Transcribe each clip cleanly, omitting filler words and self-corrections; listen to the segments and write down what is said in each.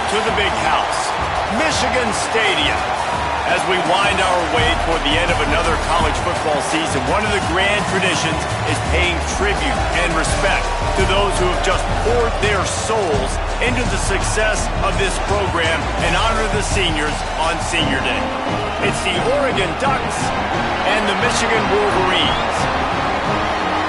to the big house, Michigan Stadium. As we wind our way toward the end of another college football season, one of the grand traditions is paying tribute and respect to those who have just poured their souls into the success of this program and honor the seniors on Senior Day. It's the Oregon Ducks and the Michigan Wolverines.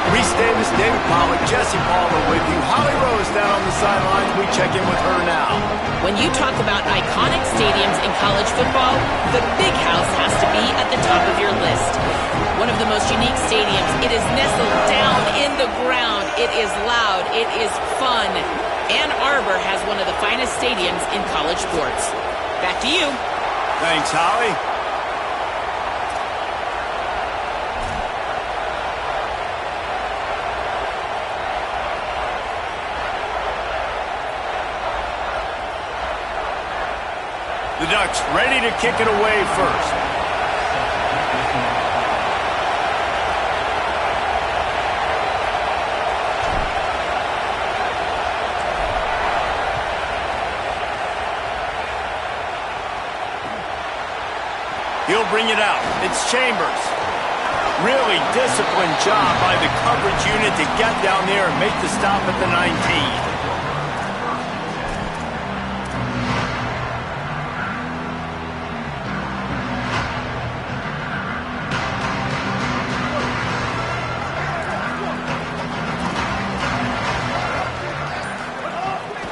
Reese Davis, David Pollack, Jesse Palmer with you. Holly Rose down on the sidelines. We check in with her now. When you talk about iconic stadiums in college football, the Big House has to be at the top of your list. One of the most unique stadiums. It is nestled down in the ground. It is loud. It is fun. Ann Arbor has one of the finest stadiums in college sports. Back to you. Thanks, Holly. The Ducks ready to kick it away first. He'll bring it out. It's Chambers. Really disciplined job by the coverage unit to get down there and make the stop at the 19.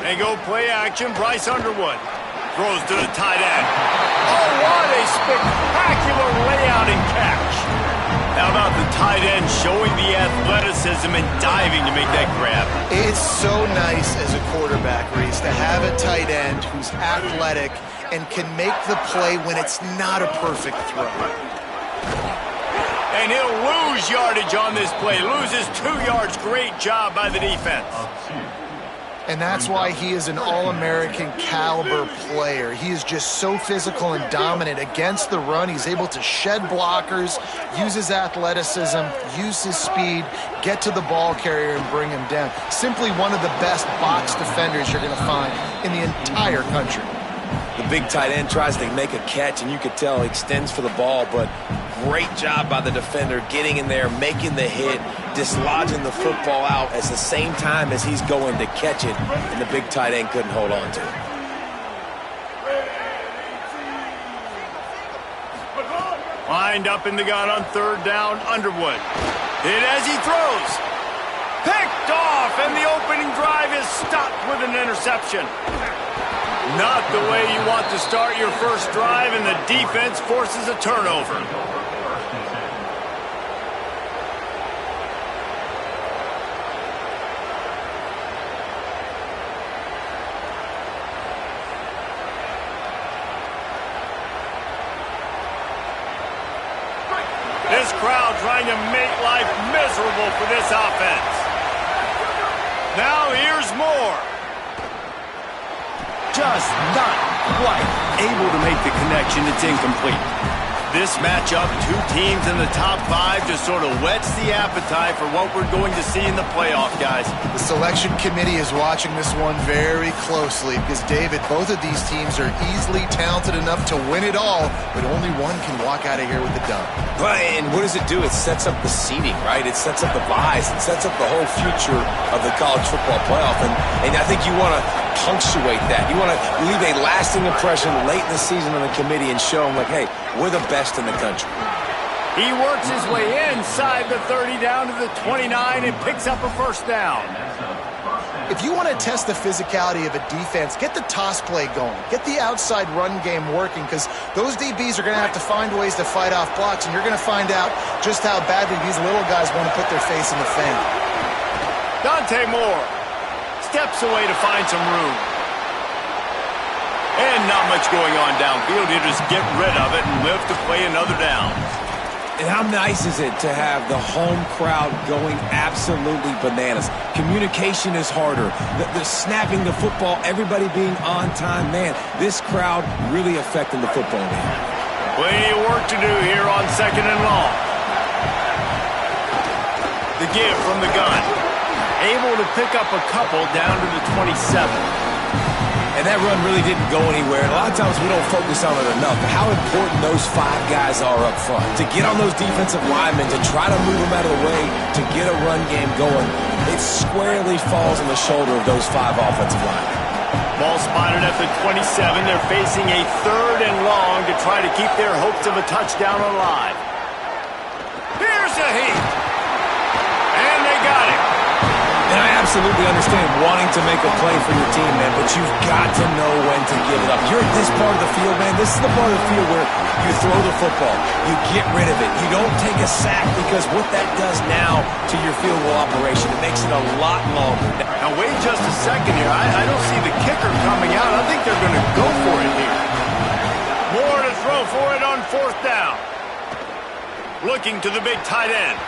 They go play action. Bryce Underwood throws to the tight end. Oh, what a spectacular layout and catch. How about the tight end showing the athleticism and diving to make that grab? It's so nice as a quarterback, Reese, to have a tight end who's athletic and can make the play when it's not a perfect throw. And he'll lose yardage on this play. Loses 2 yards. Great job by the defense. And that's why he is an All-American caliber player. He is just so physical and dominant against the run. He's able to shed blockers, use his athleticism, use his speed, get to the ball carrier and bring him down. Simply one of the best box defenders you're going to find in the entire country. The big tight end tries to make a catch, and you could tell he extends for the ball, but great job by the defender getting in there, making the hit, dislodging the football out at the same time as he's going to catch it, and the big tight end couldn't hold on to it. Lined up in the gun on third down, Underwood. Hit as he throws. Picked off, and the opening drive is stopped with an interception. Not the way you want to start your first drive, and the defense forces a turnover. This crowd trying to make life miserable for this offense. Now here's more. Just not quite able to make the connection. It's incomplete. This matchup, 2 teams in the top 5, just sort of whets the appetite for what we're going to see in the playoff, guys. The selection committee is watching this one very closely because, David, both of these teams are easily talented enough to win it all, but only one can walk out of here with the dub. Right, and what does it do? It sets up the seeding, right? It sets up the buys. It sets up the whole future of the college football playoff, and I think you want to punctuate that. You want to leave a lasting impression late in the season on the committee and show them, like, hey, we're the best in the country. He works his way inside the 30 down to the 29 and picks up a first down. If you want to test the physicality of a defense, get the toss play going. Get the outside run game working because those DBs are going to have to find ways to fight off blocks, and you're going to find out just how badly these little guys want to put their face in the fan. Dante Moore steps away to find some room. And not much going on downfield. He'll just get rid of it and live to play another down. And how nice is it to have the home crowd going absolutely bananas? Communication is harder. The snapping the football, everybody being on time. Man, this crowd really affecting the football game. Plenty of work to do here on 2nd and long. The give from the gun. Able to pick up a couple down to the 27. And that run really didn't go anywhere. And a lot of times we don't focus on it enough. But how important those 5 guys are up front. To get on those defensive linemen, to try to move them out of the way, to get a run game going, it squarely falls on the shoulder of those 5 offensive linemen. Ball spotted at the 27. They're facing a 3rd and long to try to keep their hopes of a touchdown alive. Here's a heat. And they got it. And I absolutely understand wanting to make a play for your team, man, but you've got to know when to give it up. You're at this part of the field, man. This is the part of the field where you throw the football. You get rid of it. You don't take a sack, because what that does now to your field goal operation, it makes it a lot longer. Now, wait just a second here. I don't see the kicker coming out. I think they're going to go for it here. More to throw for it on 4th down. Looking to the big tight end.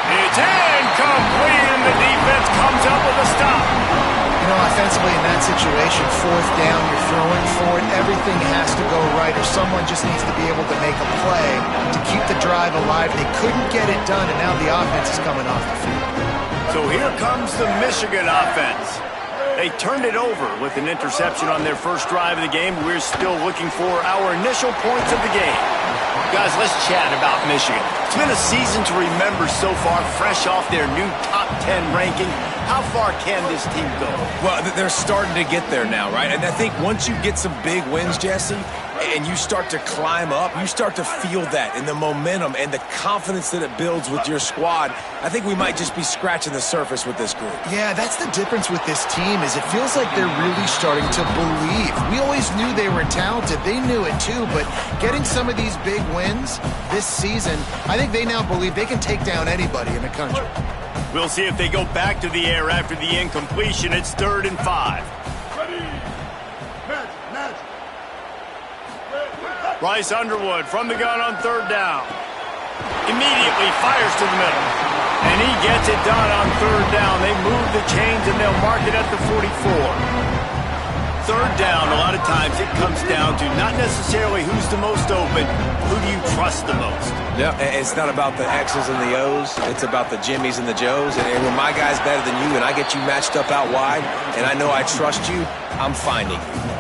It's incomplete, and the defense comes up with a stop. You know, offensively in that situation, 4th down, you're throwing for it. Everything has to go right, or someone just needs to be able to make a play to keep the drive alive. They couldn't get it done, and now the offense is coming off the field. So here comes the Michigan offense. They turned it over with an interception on their first drive of the game. We're still looking for our initial points of the game. Guys, let's chat about Michigan. It's been a season to remember so far, fresh off their new top 10 ranking. How far can this team go? Well, they're starting to get there now, right? And I think once you get some big wins, Jesse, and you start to climb up, you start to feel that in the momentum and the confidence that it builds with your squad. I think we might just be scratching the surface with this group. Yeah, that's the difference with this team, is it feels like they're really starting to believe. We always knew they were talented. They knew it too, but getting some of these big wins this season, I think they now believe they can take down anybody in the country. We'll see if they go back to the air after the incompletion. It's 3rd and 5. Bryce Underwood from the gun on 3rd down. Immediately fires to the middle. And he gets it done on 3rd down. They move the chains and they'll mark it at the 44. 3rd down, a lot of times it comes down to not necessarily who's the most open, who do you trust the most? Yeah, it's not about the X's and the O's. It's about the Jimmies and the Joes. And when my guy's better than you and I get you matched up out wide and I know I trust you, I'm finding you.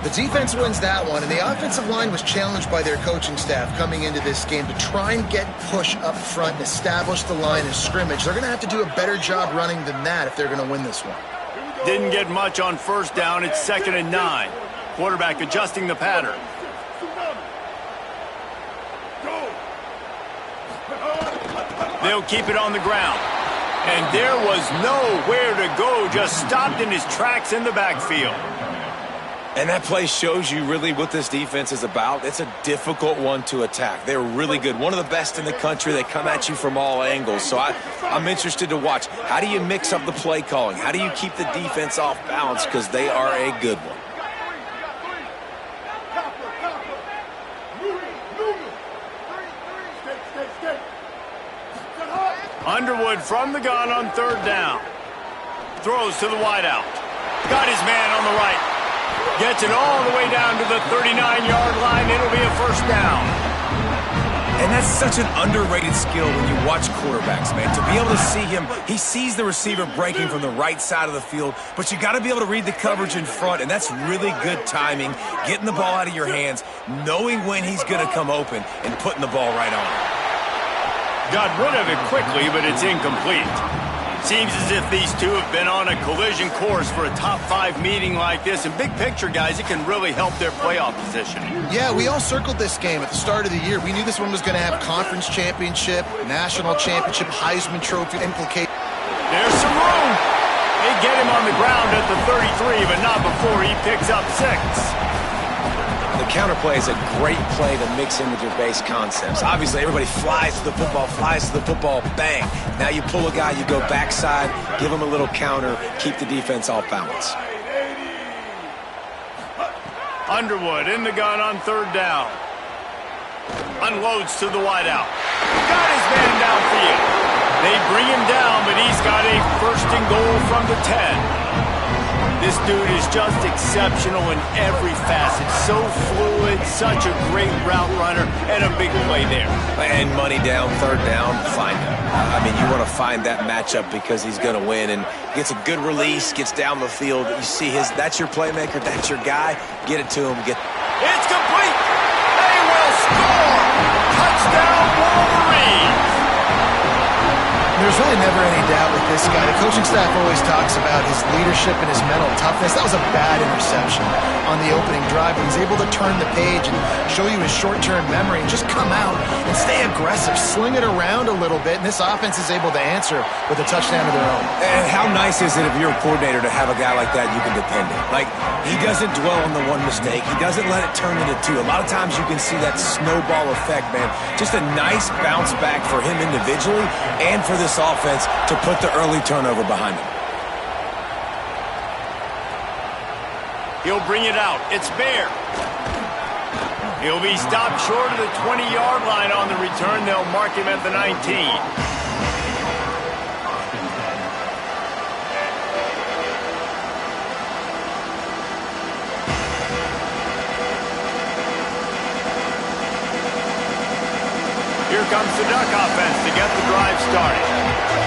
The defense wins that one, and the offensive line was challenged by their coaching staff coming into this game to try and get push up front and establish the line of scrimmage. They're going to have to do a better job running than that if they're going to win this one. Didn't get much on 1st down. It's 2nd and 9. Quarterback adjusting the pattern. They'll keep it on the ground. And there was nowhere to go, just stopped in his tracks in the backfield. And that play shows you really what this defense is about. It's a difficult one to attack. They're really good. One of the best in the country. They come at you from all angles. So I'm interested to watch. How do you mix up the play calling? How do you keep the defense off balance? Because they are a good one. Underwood from the gun on 3rd down. Throws to the wideout. Got his man on the right. Gets it all the way down to the 39-yard line. It'll be a 1st down. And that's such an underrated skill when you watch quarterbacks, man. To be able to see him, he sees the receiver breaking from the right side of the field, but you got to be able to read the coverage in front, and that's really good timing, getting the ball out of your hands, knowing when he's going to come open, and putting the ball right on. Got rid of it quickly, but it's incomplete. Seems as if these two have been on a collision course for a top 5 meeting like this. And big picture, guys, it can really help their playoff position. Yeah, we all circled this game at the start of the year. We knew this one was going to have conference championship, national championship, Heisman Trophy implication. There's some room. They get him on the ground at the 33, but not before he picks up 6. The counterplay is a great play to mix in with your base concepts. Obviously, everybody flies to the football, bang. Now you pull a guy, you go backside, give him a little counter, keep the defense off balance. Underwood in the gun on 3rd down. Unloads to the wideout. Got his man downfield. They bring him down, but he's got a 1st and goal from the 10. This dude is just exceptional in every facet. So fluid, such a great route runner, and a big play there. And money down, third down, find him. I mean, you want to find that matchup because he's going to win, and gets a good release, gets down the field. You see that's your playmaker, that's your guy. Get it to him. It's complete. They will score. Touchdown, Wolverines. There's really never any doubt with this guy. The coaching staff always talks about his leadership and his mental toughness. That was a bad interception on the opening drive, but he's able to turn the page and show you his short-term memory and just come out and stay aggressive, sling it around a little bit, and this offense is able to answer with a touchdown of their own. And how nice is it if you're a coordinator to have a guy like that you can depend on? Like, he doesn't dwell on the one mistake. He doesn't let it turn into two. A lot of times you can see that snowball effect, man. Just a nice bounce back for him individually and for this offense to put the early turnover behind him. He'll bring it out. It's Bear. He'll be stopped short of the 20-yard line on the return. They'll mark him at the 19. Here comes the Duck offense to get the drive started.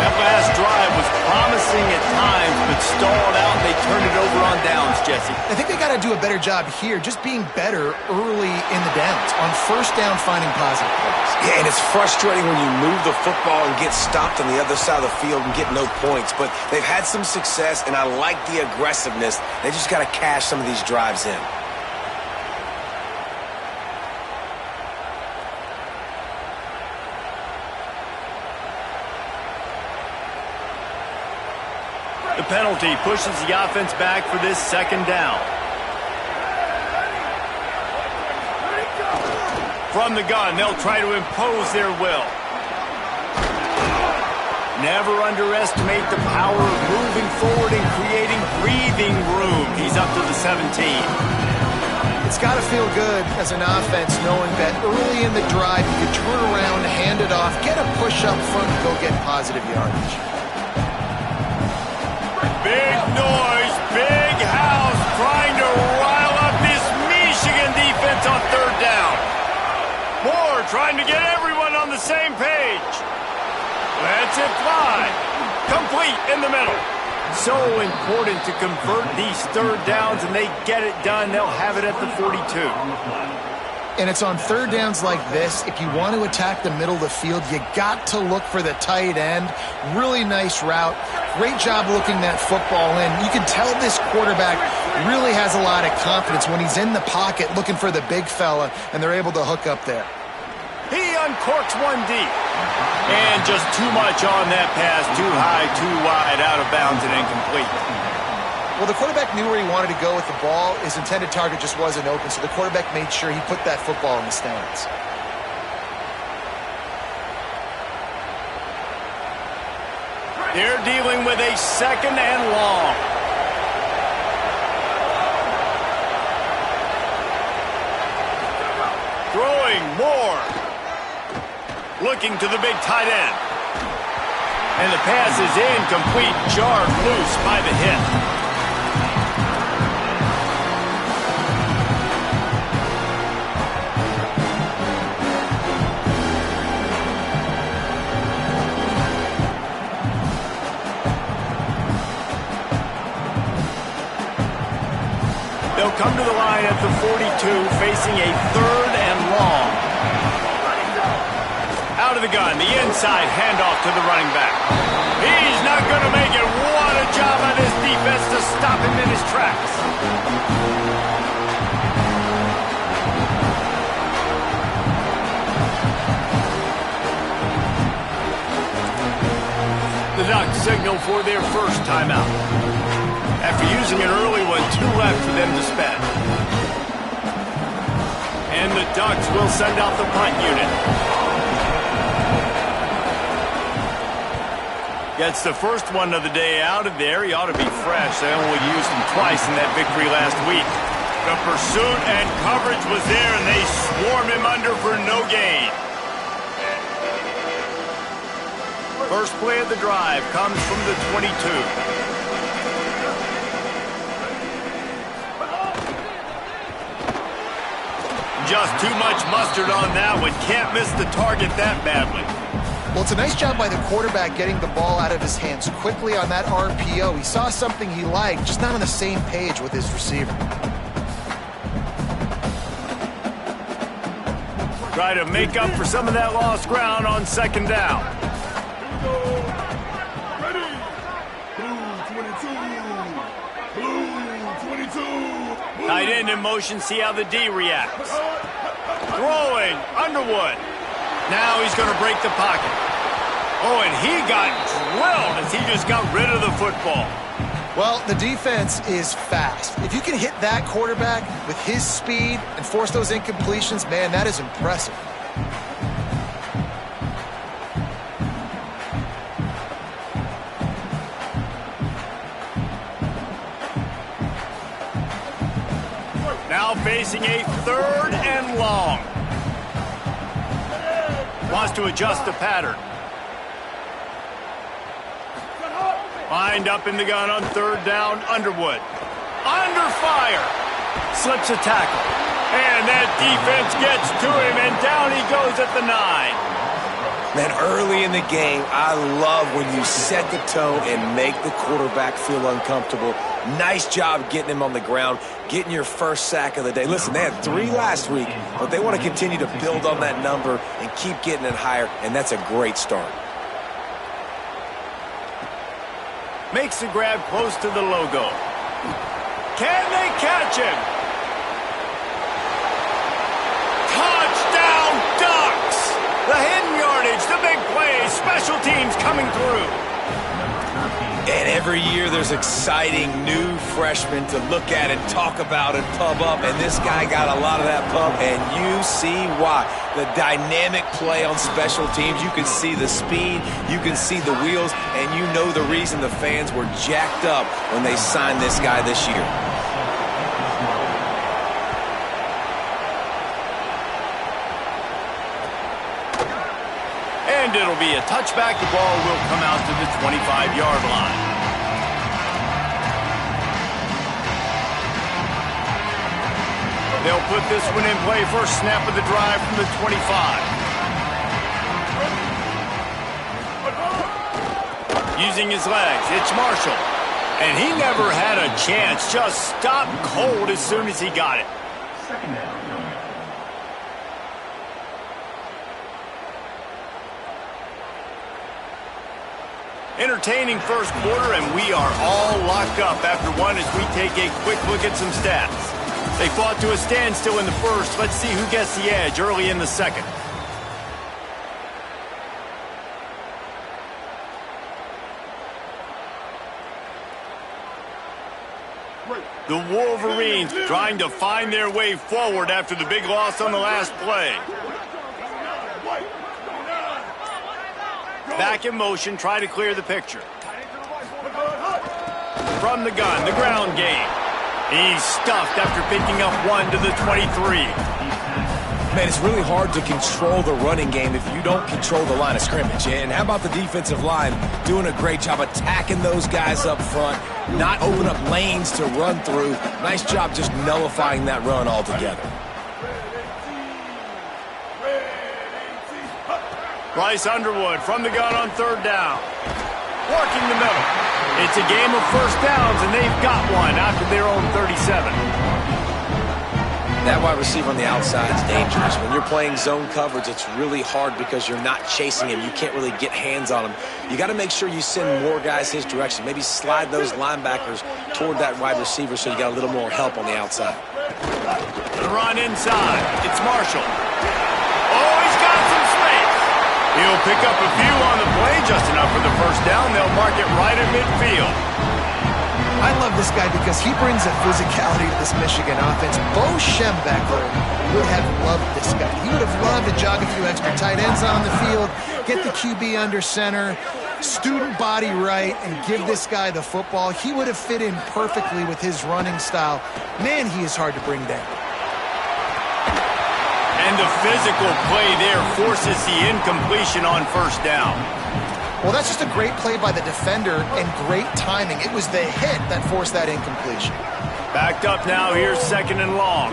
That last drive was promising at times, but stalled out, and they turned it over on downs, Jesse. I think they got to do a better job here, just being better early in the downs. On first down, finding positive plays. Yeah, and it's frustrating when you move the football and get stopped on the other side of the field and get no points. But they've had some success, and I like the aggressiveness. They just got to cash some of these drives in. The penalty pushes the offense back for this second down. From the gun, they'll try to impose their will. Never underestimate the power of moving forward and creating breathing room. He's up to the 17. It's got to feel good as an offense knowing that early in the drive you can turn around, hand it off, get a push up front, and go get positive yardage. Big noise, big house, trying to rile up this Michigan defense on third down. Moore trying to get everyone on the same page. Lets it fly. Complete in the middle. So important to convert these third downs, and they get it done. They'll have it at the 42. And it's on third downs like this, if you want to attack the middle of the field, you got to look for the tight end. Really nice route. Great job looking that football in. You can tell this quarterback really has a lot of confidence when he's in the pocket looking for the big fella, and they're able to hook up there. He uncorks one deep. And just too much on that pass. Too high, too wide, out of bounds, and incomplete. Well, the quarterback knew where he wanted to go with the ball. His intended target just wasn't open, so the quarterback made sure he put that football in the stands. They're dealing with a second and long. Throwing more. Looking to the big tight end. And the pass is incomplete, jarred loose by the hit. They'll come to the line at the 42, facing a third and long. Out of the gun, the inside handoff to the running back. He's not going to make it. What a job by this defense to stop him in his tracks. The Ducks signal for their first timeout. After using an early one, 2 left for them to spend. And the Ducks will send out the punt unit. Gets the first one of the day out of there. He ought to be fresh. They only used him twice in that victory last week. The pursuit and coverage was there, and they swarm him under for no gain. First play of the drive comes from the 22. just too much mustard on that one. Can't miss the target that badly. Well, it's a nice job by the quarterback getting the ball out of his hands quickly on that RPO. He saw something he liked, just not on the same page with his receiver. Try to make up for some of that lost ground on second down. Ready? Blue 22. Blue 22. Tight end in motion, see how the D reacts. Throwing, Underwood. Now he's going to break the pocket. Oh, and he got drilled as he just got rid of the football. Well, the defense is fast. If you can hit that quarterback with his speed and force those incompletions, man, that is impressive. Now facing a 3rd and long. Wants to adjust the pattern. Lined up in the gun on 3rd down, Underwood. Under fire. Slips a tackle. And that defense gets to him, and down he goes at the 9. Man, early in the game, I love when you set the tone and make the quarterback feel uncomfortable. Nice job getting him on the ground, getting your first sack of the day. Listen, they had 3 last week, but they want to continue to build on that number and keep getting it higher, and that's a great start. Makes the grab close to the logo. Can they catch him? Touchdown Ducks! The hidden yardage, the big plays, special teams coming through. And every year there's exciting new freshmen to look at and talk about and pub up, and this guy got a lot of that pub, and you see why. The dynamic play on special teams, you can see the speed, you can see the wheels, and you know the reason the fans were jacked up when they signed this guy this year. And it'll be a touchback. The ball will come out to the 25-yard line. They'll put this one in play. First snap of the drive from the 25. Using his legs, it's Marshall. And he never had a chance. Just stopped cold as soon as he got it. Second down. Entertaining first quarter, and we are all locked up after one as we take a quick look at some stats. They fought to a standstill in the first. Let's see who gets the edge early in the second. The Wolverines trying to find their way forward after the big loss on the last play. Back in motion, try to clear the picture. From the gun, the ground game. He's stuffed after picking up 1 to the 23. Man, it's really hard to control the running game if you don't control the line of scrimmage. And how about the defensive line doing a great job attacking those guys up front, not open up lanes to run through. Nice job just nullifying that run altogether. Bryce Underwood from the gun on 3rd down. Working the middle. It's a game of first downs, and they've got one after their own 37. That wide receiver on the outside is dangerous. When you're playing zone coverage, it's really hard because you're not chasing him. You can't really get hands on him. You got to make sure you send more guys his direction. Maybe slide those linebackers toward that wide receiver so you got a little more help on the outside. The run inside. It's Marshall. Oh, he's got some space. He'll pick up a few on the play, just enough for the first down. They'll mark it right at midfield. I love this guy because he brings a physicality to this Michigan offense. Bo Schembechler would have loved this guy. He would have loved to jog a few extra tight ends on the field, get the QB under center, student body right, and give this guy the football. He would have fit in perfectly with his running style. Man, he is hard to bring down. And the physical play there forces the incompletion on first down. Well, that's just a great play by the defender and great timing. It was the hit that forced that incompletion. Backed up now, here's 2nd and long.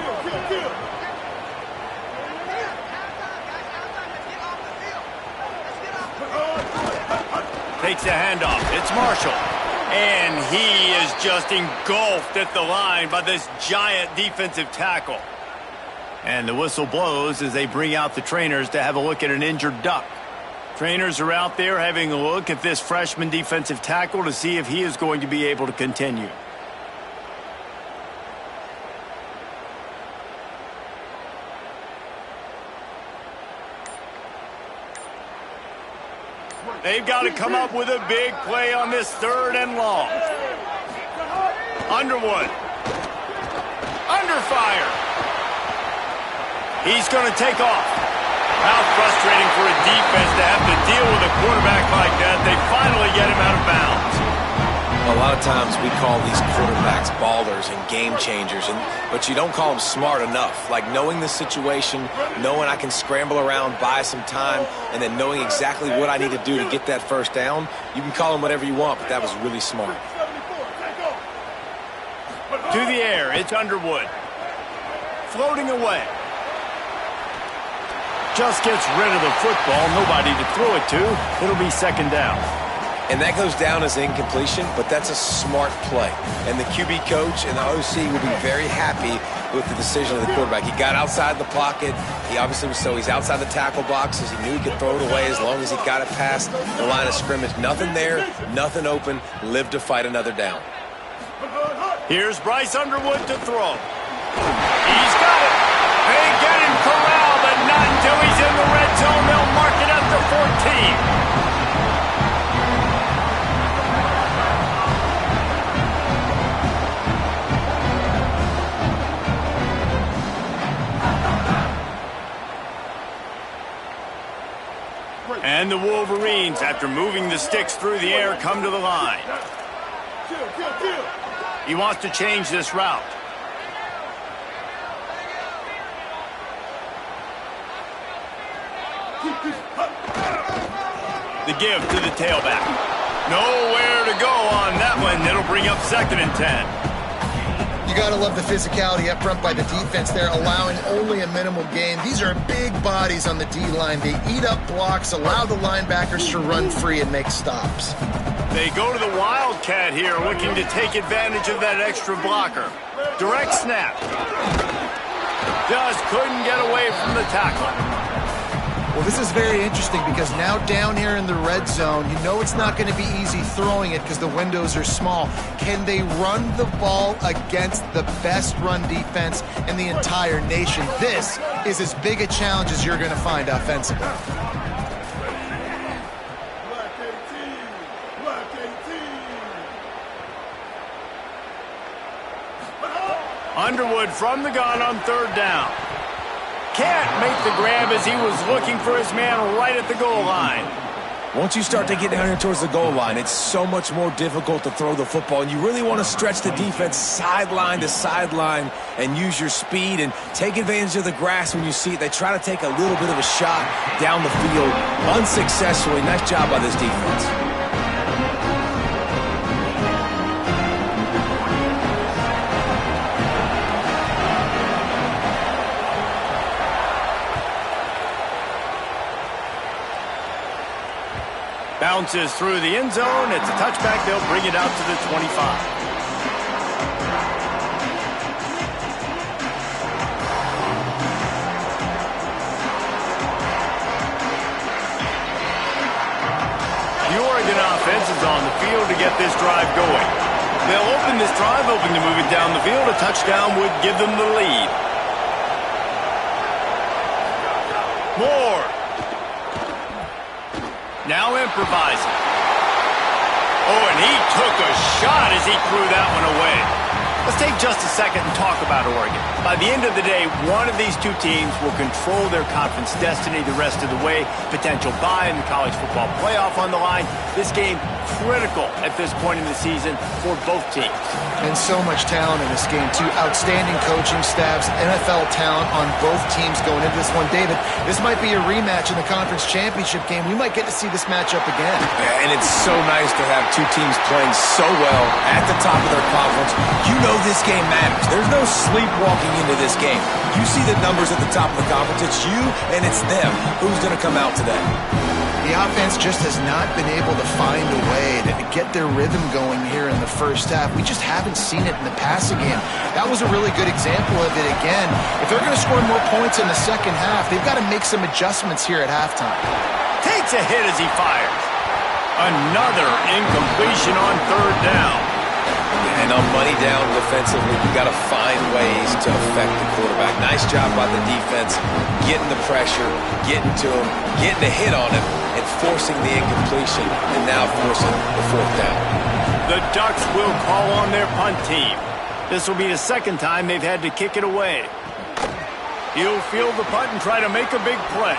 takes the handoff. It's Marshall. And he is just engulfed at the line by this giant defensive tackle. And the whistle blows as they bring out the trainers to have a look at an injured Duck. Trainers are out there having a look at this freshman defensive tackle to see if he is going to be able to continue. They've got to come up with a big play on this 3rd and long. Underwood. Under fire. He's going to take off. How frustrating for a defense to have to deal with a quarterback like that. They finally get him out of bounds. A lot of times we call these quarterbacks ballers and game changers, but you don't call them smart enough. Like knowing the situation, knowing I can scramble around, buy some time, and then knowing exactly what I need to do to get that first down. You can call them whatever you want, but that was really smart. To the air, it's Underwood. Floating away. Just gets rid of the football, nobody to throw it to. It'll be 2nd down. And that goes down as incompletion, but that's a smart play. And the QB coach and the OC will be very happy with the decision of the quarterback. He got outside the pocket. He obviously he's outside the tackle boxes. He knew he could throw it away as long as he got it past the line of scrimmage. Nothing there, nothing open. Live to fight another down. Here's Bryce Underwood to throw. He's got it. They get him corralled, but not until he's in the red zone. They'll mark it at the 14. And the Wolverines, after moving the sticks through the air, come to the line. He wants to change this route. The give to the tailback. Nowhere to go on that one. It'll bring up 2nd and 10. You got to love the physicality up front by the defense there, allowing only a minimal gain. These are big bodies on the D-line. They eat up blocks, allow the linebackers to run free and make stops. They go to the Wildcat here, looking to take advantage of that extra blocker. Direct snap. Just couldn't get away from the tackle. Well, this is very interesting because now down here in the red zone, you know it's not going to be easy throwing it because the windows are small. Can they run the ball against the best run defense in the entire nation? This is as big a challenge as you're going to find offensively. Underwood from the gun on 3rd down. Can't make the grab as he was looking for his man right at the goal line. Once you start to get down here towards the goal line, it's so much more difficult to throw the football, and you really want to stretch the defense sideline to sideline and use your speed and take advantage of the grass when you see it. They try to take a little bit of a shot down the field unsuccessfully. Nice job by this defense. Bounces through the end zone. It's a touchback. They'll bring it out to the 25. The Oregon offense is on the field to get this drive going. They'll open this drive, hoping to move it down the field. A touchdown would give them the lead. Moore. Now improvising. Oh, and he took a shot as he threw that one away. Let's take just a second and talk about Oregon. By the end of the day, one of these two teams will control their conference destiny the rest of the way. Potential bye in the college football playoff on the line. This game critical at this point in the season for both teams. And so much talent in this game, too. Outstanding coaching staffs, NFL talent on both teams going into this one. David, this might be a rematch in the conference championship game. We might get to see this matchup again. Yeah, and it's so nice to have two teams playing so well at the top of their conference. You know this game matters. There's no sleepwalking into this game. You see the numbers at the top of the conference. It's you and it's them. Who's going to come out today? The offense just has not been able to find a way to get their rhythm going here in the first half. We just haven't seen it in the passing game. That was a really good example of it again. If they're going to score more points in the second half, they've got to make some adjustments here at halftime. Takes a hit as he fires. Another incompletion on third down. And on money down defensively, you got to find ways to affect the quarterback. Nice job by the defense, getting the pressure, getting to him, getting a hit on him, and forcing the incompletion, and now forcing the fourth down. The Ducks will call on their punt team. This will be the second time they've had to kick it away. He'll field the punt and try to make a big play.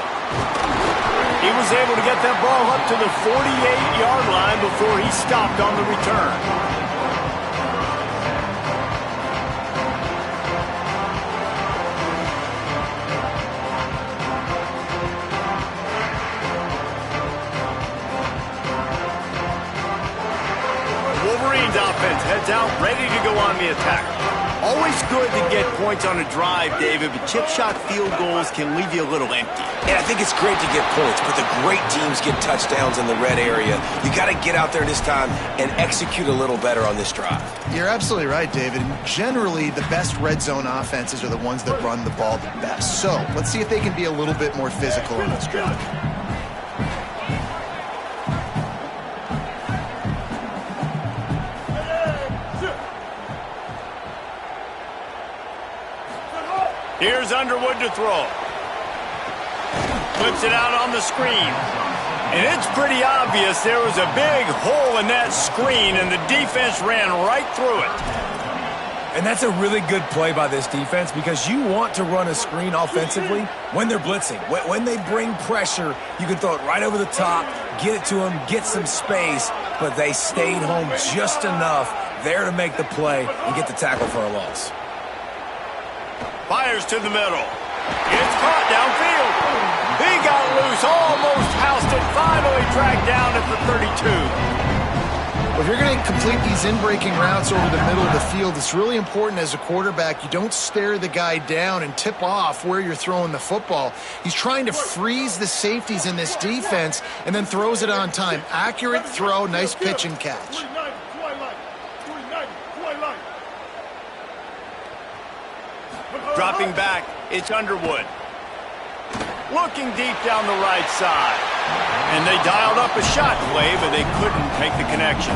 He was able to get that ball up to the 48-yard line before he stopped on the return. Wolverines offense heads out, ready to go on the attack. Always good to get points on a drive, David, but chip shot field goals can leave you a little empty. And I think it's great to get points, but the great teams get touchdowns in the red area. You got to get out there this time and execute a little better on this drive. You're absolutely right, David. Generally, the best red zone offenses are the ones that run the ball the best. So let's see if they can be a little bit more physical in this drive. Here's Underwood to throw. Puts it out on the screen. And it's pretty obvious there was a big hole in that screen, and the defense ran right through it. And that's a really good play by this defense because you want to run a screen offensively when they're blitzing. When they bring pressure, you can throw it right over the top, get it to them, get some space, but they stayed home just enough there to make the play and get the tackle for a loss. Fires to the middle. It's caught downfield. He got loose, almost housed it, finally tracked down at the 32. Well, if you're going to complete these in-breaking routes over the middle of the field, it's really important as a quarterback you don't stare the guy down and tip off where you're throwing the football. He's trying to freeze the safeties in this defense and then throws it on time. Accurate throw, nice pitch and catch. Dropping back, it's Underwood. Looking deep down the right side. And they dialed up a shot play, but they couldn't make the connection.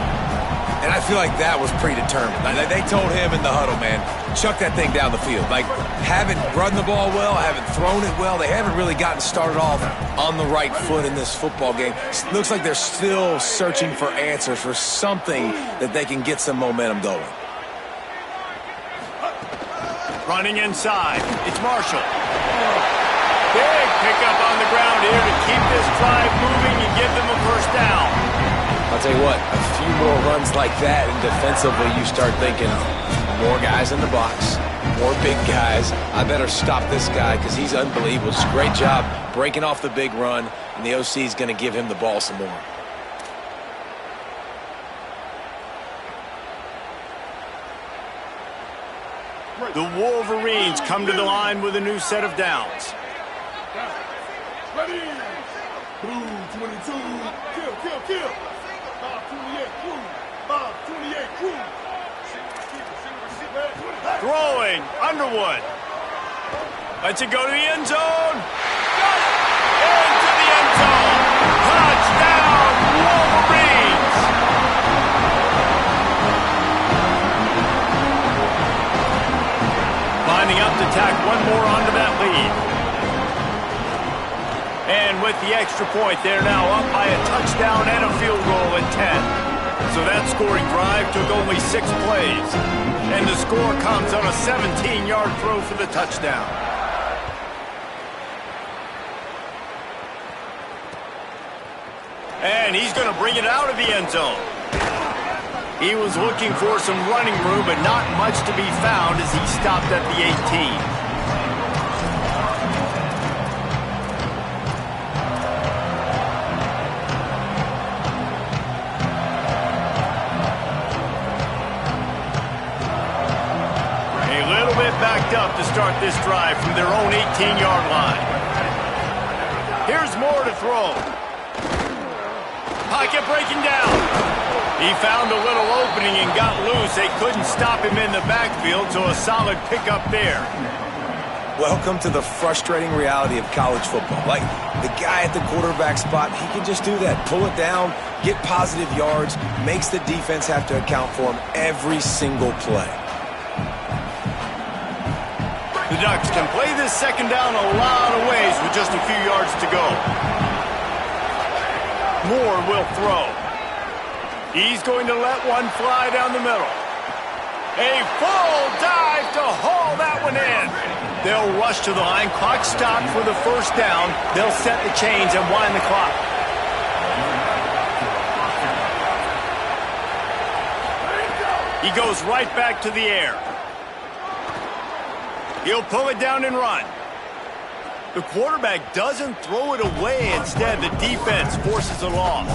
And I feel like that was predetermined. They told him in the huddle, man, chuck that thing down the field. Like, haven't run the ball well, haven't thrown it well. They haven't really gotten started off on the right foot in this football game. It looks like they're still searching for answers, for something that they can get some momentum going. Running inside, it's Marshall. Big pickup on the ground here to keep this drive moving and give them a first down. I'll tell you what, a few more runs like that, and defensively you start thinking, more guys in the box, more big guys. I better stop this guy because he's unbelievable. It's a great job breaking off the big run, and the OC is going to give him the ball some more. The Wolverines come to the line with a new set of downs. Ready. Blue 22. Kill. 528 crew. 528 crew. Throwing, Underwood. Lets it go to the end zone. Got it. Into the end zone. Touchdown, Wolverines. Lining up to tack one more onto that lead. And with the extra point, they're now up by a touchdown and a field goal at 10. So that scoring drive took only 6 plays. And the score comes on a 17-yard throw for the touchdown. And he's going to bring it out of the end zone. He was looking for some running room, but not much to be found as he stopped at the 18. Backed up to start this drive from their own 18-yard line. Here's Moore to throw. pocket breaking down. He found a little opening and got loose. They couldn't stop him in the backfield, so a solid pickup there. Welcome to the frustrating reality of college football. Like, the guy at the quarterback spot, he can just do that. Pull it down, get positive yards, makes the defense have to account for him every single play. The Ducks can play this second down a lot of ways with just a few yards to go. Moore will throw. He's going to let one fly down the middle. A full dive to haul that one in. They'll rush to the line. Clock stopped for the first down. They'll set the chains and wind the clock. He goes right back to the air. He'll pull it down and run. The quarterback doesn't throw it away. Instead, the defense forces a loss.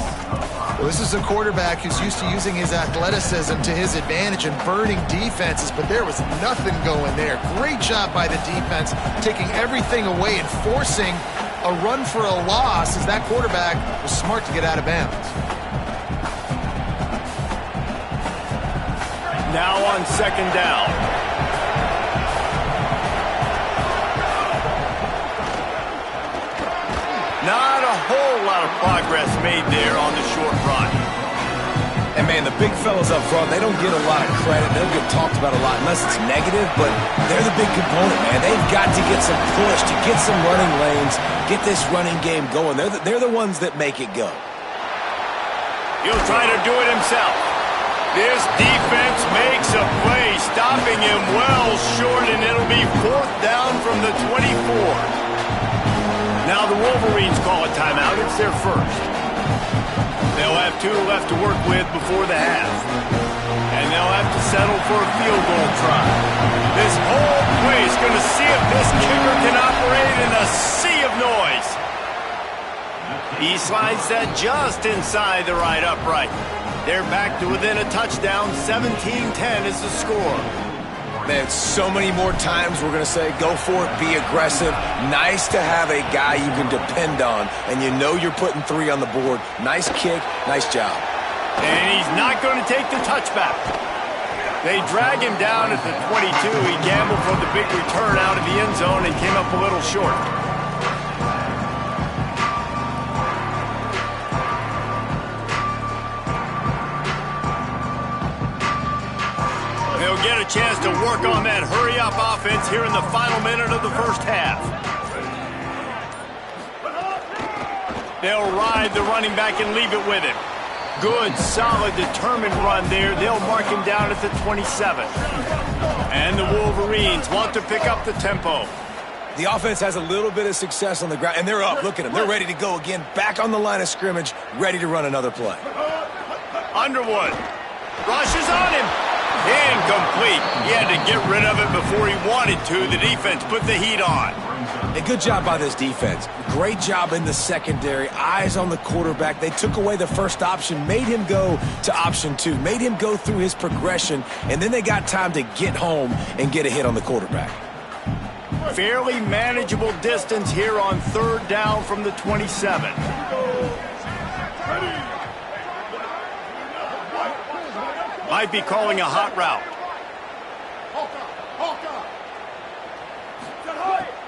Well, this is a quarterback who's used to using his athleticism to his advantage and burning defenses, but there was nothing going there. Great job by the defense, taking everything away and forcing a run for a loss as that quarterback was smart to get out of bounds. Now on second down. Not a whole lot of progress made there on the short run. And, man, the big fellas up front, they don't get a lot of credit. They don't get talked about a lot unless it's negative, but they're the big component, man. They've got to get some push, to get some running lanes, get this running game going. They're the ones that make it go. He'll try to do it himself. This defense makes a play, stopping him well short, and it'll be fourth down from the 24. Now the Wolverines call a timeout. It's their first. They'll have 2 left to work with before the half. And they'll have to settle for a field goal try. This whole play is going to see if this kicker can operate in a sea of noise. He slides that just inside the right upright. They're back to within a touchdown. 17-10 is the score. Man, so many more times we're going to say, go for it, be aggressive. Nice to have a guy you can depend on, and you know you're putting 3 on the board. Nice kick, nice job. And he's not going to take the touchback. They drag him down at the 22. He gambled for the big return out of the end zone and came up a little short. They'll get a chance to work on that hurry-up offense here in the final minute of the first half. They'll ride the running back and leave it with him. Good, solid, determined run there. They'll mark him down at the 27. And the Wolverines want to pick up the tempo. The offense has a little bit of success on the ground, and they're up. Look at them. They're ready to go again. Back on the line of scrimmage, ready to run another play. Underwood rushes on him. Incomplete. He had to get rid of it before he wanted to. The defense put the heat on. A good job by this defense. Great job in the secondary. Eyes on the quarterback. They took away the first option, made him go to option 2, made him go through his progression, and then they got time to get home and get a hit on the quarterback. Fairly manageable distance here on third down from the 27. Might be calling a hot route.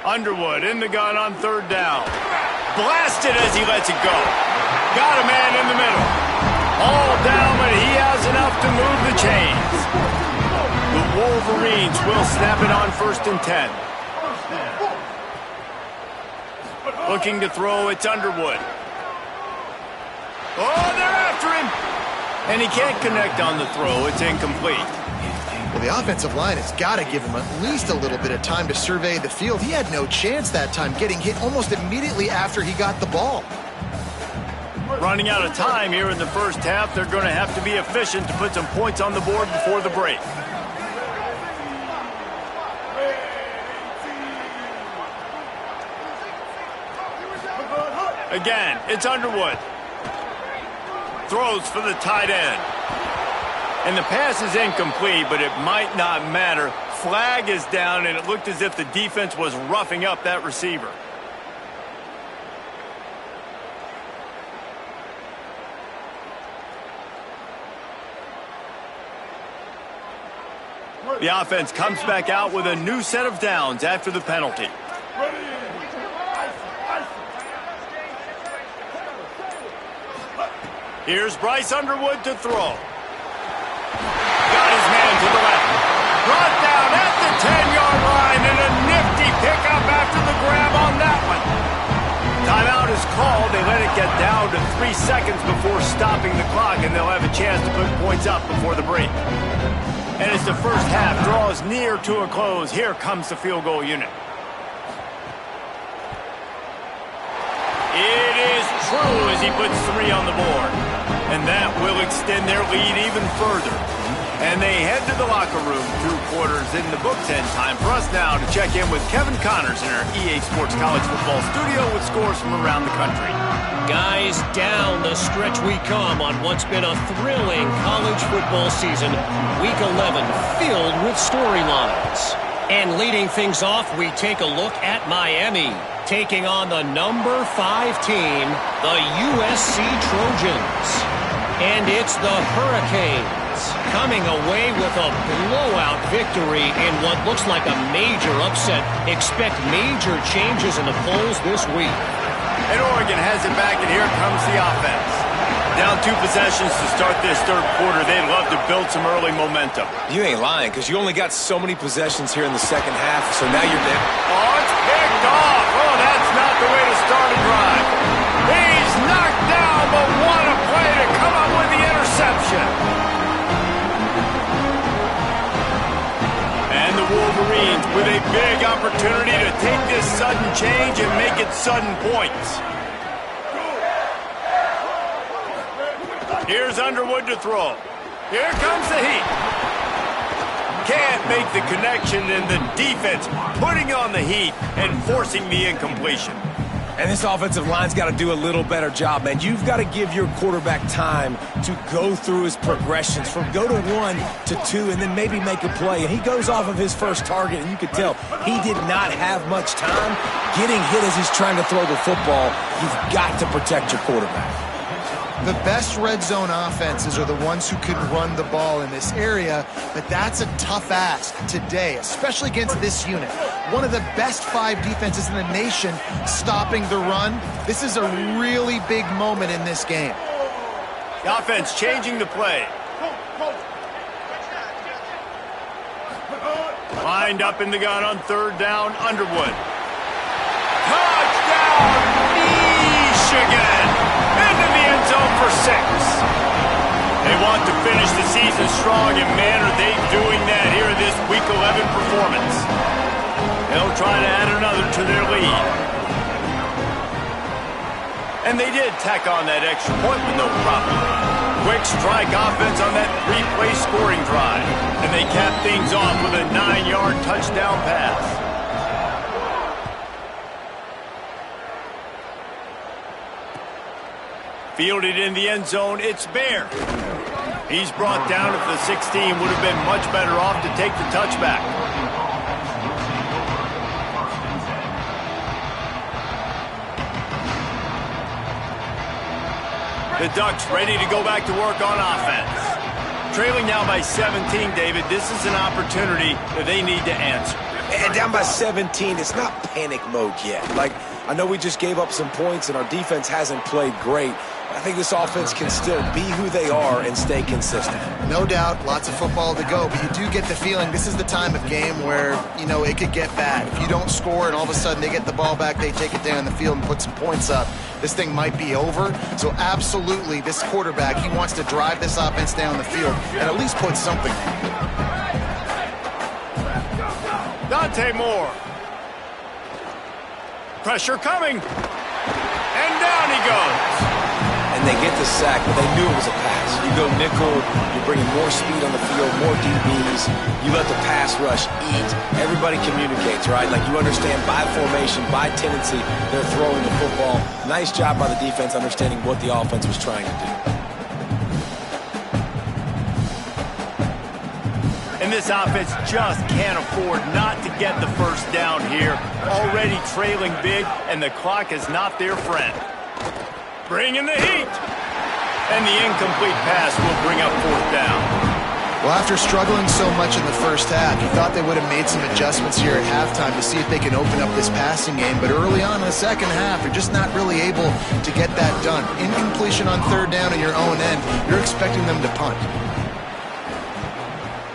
Underwood in the gun on third down. Blasted as he lets it go. Got a man in the middle. All down, but he has enough to move the chains. The Wolverines will snap it on 1st and 10. Looking to throw, it's Underwood. Oh, they're after him. And he can't connect on the throw. It's incomplete. Well, the offensive line has got to give him at least a little bit of time to survey the field. He had no chance that time, getting hit almost immediately after he got the ball. Running out of time here in the first half. They're going to have to be efficient to put some points on the board before the break. Again, it's Underwood. Throws for the tight end. And the pass is incomplete, but it might not matter. Flag is down, and it looked as if the defense was roughing up that receiver. The offense comes back out with a new set of downs after the penalty. Here's Bryce Underwood to throw. Got his man to the left. Brought down at the 10-yard line, and a nifty pickup after the grab on that one. Timeout is called. They let it get down to 3 seconds before stopping the clock, and they'll have a chance to put points up before the break. And as the first half draws near to a close, here comes the field goal unit. It is true as he puts 3 on the board. And that will extend their lead even further. And they head to the locker room, 2 quarters in the books, and time for us now to check in with Kevin Connors in our EA Sports College Football studio with scores from around the country. Guys, down the stretch we come on what's been a thrilling college football season. Week 11 filled with storylines. And leading things off, we take a look at Miami, taking on the number 5 team, the USC Trojans. And it's the Hurricanes coming away with a blowout victory in what looks like a major upset. Expect major changes in the polls this week. And Oregon has it back, and here comes the offense. Down 2 possessions to start this third quarter. They'd love to build some early momentum. You ain't lying, because you only got so many possessions here in the second half, so now you're down. Oh, it's picked off. Oh, that's not the way to start a drive. He's knocked down, but what a play to come up with the interception. And the Wolverines with a big opportunity to take this sudden change and make it sudden points. Here's Underwood to throw. Here comes the heat. Can't make the connection, and the defense putting on the heat and forcing the incompletion. And this offensive line's got to do a little better job, man. You've got to give your quarterback time to go through his progressions from go to 1 to 2 and then maybe make a play. And he goes off of his first target, and you could tell he did not have much time getting hit as he's trying to throw the football. You've got to protect your quarterback. The best red zone offenses are the ones who can run the ball in this area, but that's a tough ask today, especially against this unit. One of the best 5 defenses in the nation stopping the run. This is a really big moment in this game. The offense changing the play. Lined up in the gun on 3rd down, Underwood. Touchdown, Michigan! Into the end zone for 6. They want to finish the season strong, and man, are they doing that here in this Week 11 performance. They'll try to add another to their lead. And they did tack on that extra point with no problem. Quick strike offense on that 3-play scoring drive. And they cap things off with a 9-yard touchdown pass. Fielded in the end zone, it's Bear. He's brought down at the 16, would have been much better off to take the touchback. The Ducks ready to go back to work on offense. Trailing now by 17, David, this is an opportunity that they need to answer. And down by 17, it's not panic mode yet. Like, I know we just gave up some points and our defense hasn't played great. I think this offense can still be who they are and stay consistent. No doubt, lots of football to go, but you do get the feeling this is the time of game where, you know, it could get bad. If you don't score and all of a sudden they get the ball back, they take it down the field and put some points up, this thing might be over. So absolutely, this quarterback, he wants to drive this offense down the field and at least put something in. Dante Moore. Pressure coming. And down he goes. And they get the sack, but they knew it was a pass. You go nickel, you're bringing more speed on the field, more DBs. You let the pass rush eat. Everybody communicates, right? Like you understand by formation, by tendency, they're throwing the football. Nice job by the defense understanding what the offense was trying to do. And this offense just can't afford not to get the first down here. Already trailing big, and the clock is not their friend. Bringing the heat. And the incomplete pass will bring up 4th down. Well, after struggling so much in the first half, you thought they would have made some adjustments here at halftime to see if they can open up this passing game. But early on in the second half, they're just not really able to get that done. Incompletion on third down in your own end, you're expecting them to punt.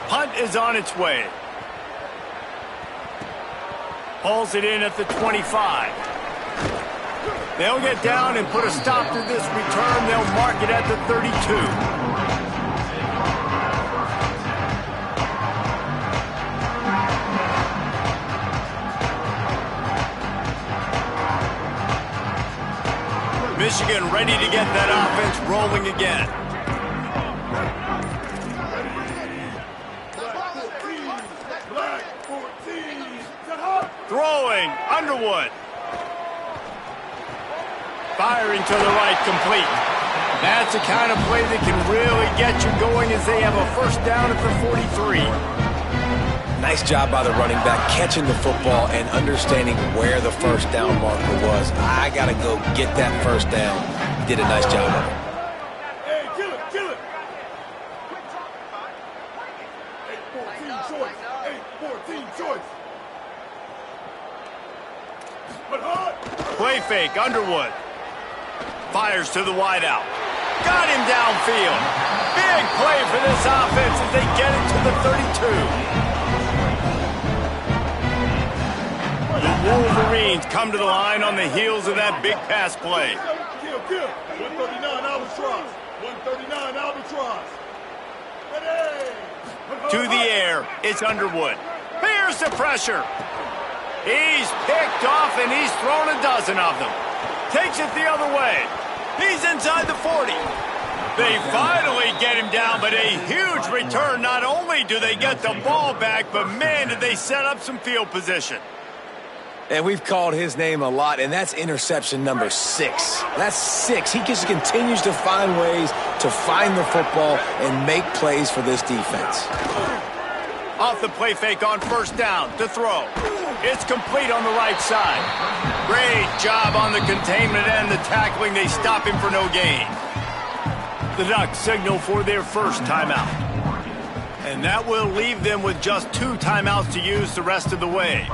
Punt is on its way. Hauls it in at the 25. They'll get down and put a stop to this return. They'll mark it at the 32. Michigan ready to get that offense rolling again. Throwing, Underwood. Firing to the right, complete. That's the kind of play that can really get you going as they have a first down at the 43. Nice job by the running back, catching the football and understanding where the first down marker was. I got to go get that first down. He did a nice job of it. Hey, kill it, kill it. 8-14 choice. 8-14 choice. But hard. Play fake, Underwood. Fires to the wideout. Got him downfield. Big play for this offense as they get it to the 32. The Wolverines come to the line on the heels of that big pass play. Kill, kill. 139 Albatross. 139 Albatross. Ready. To the air, it's Underwood. Here's the pressure. He's picked off and he's thrown a dozen of them. Takes it the other way. He's inside the 40. They finally get him down, but a huge return. Not only do they get the ball back, but man, did they set up some field position. And we've called his name a lot, and that's interception number 6. That's 6. He just continues to find ways to find the football and make plays for this defense. Off the play fake on first down to throw. It's complete on the right side. Great job on the containment and the tackling. They stop him for no gain. The Ducks signal for their first timeout. And that will leave them with just 2 timeouts to use the rest of the way.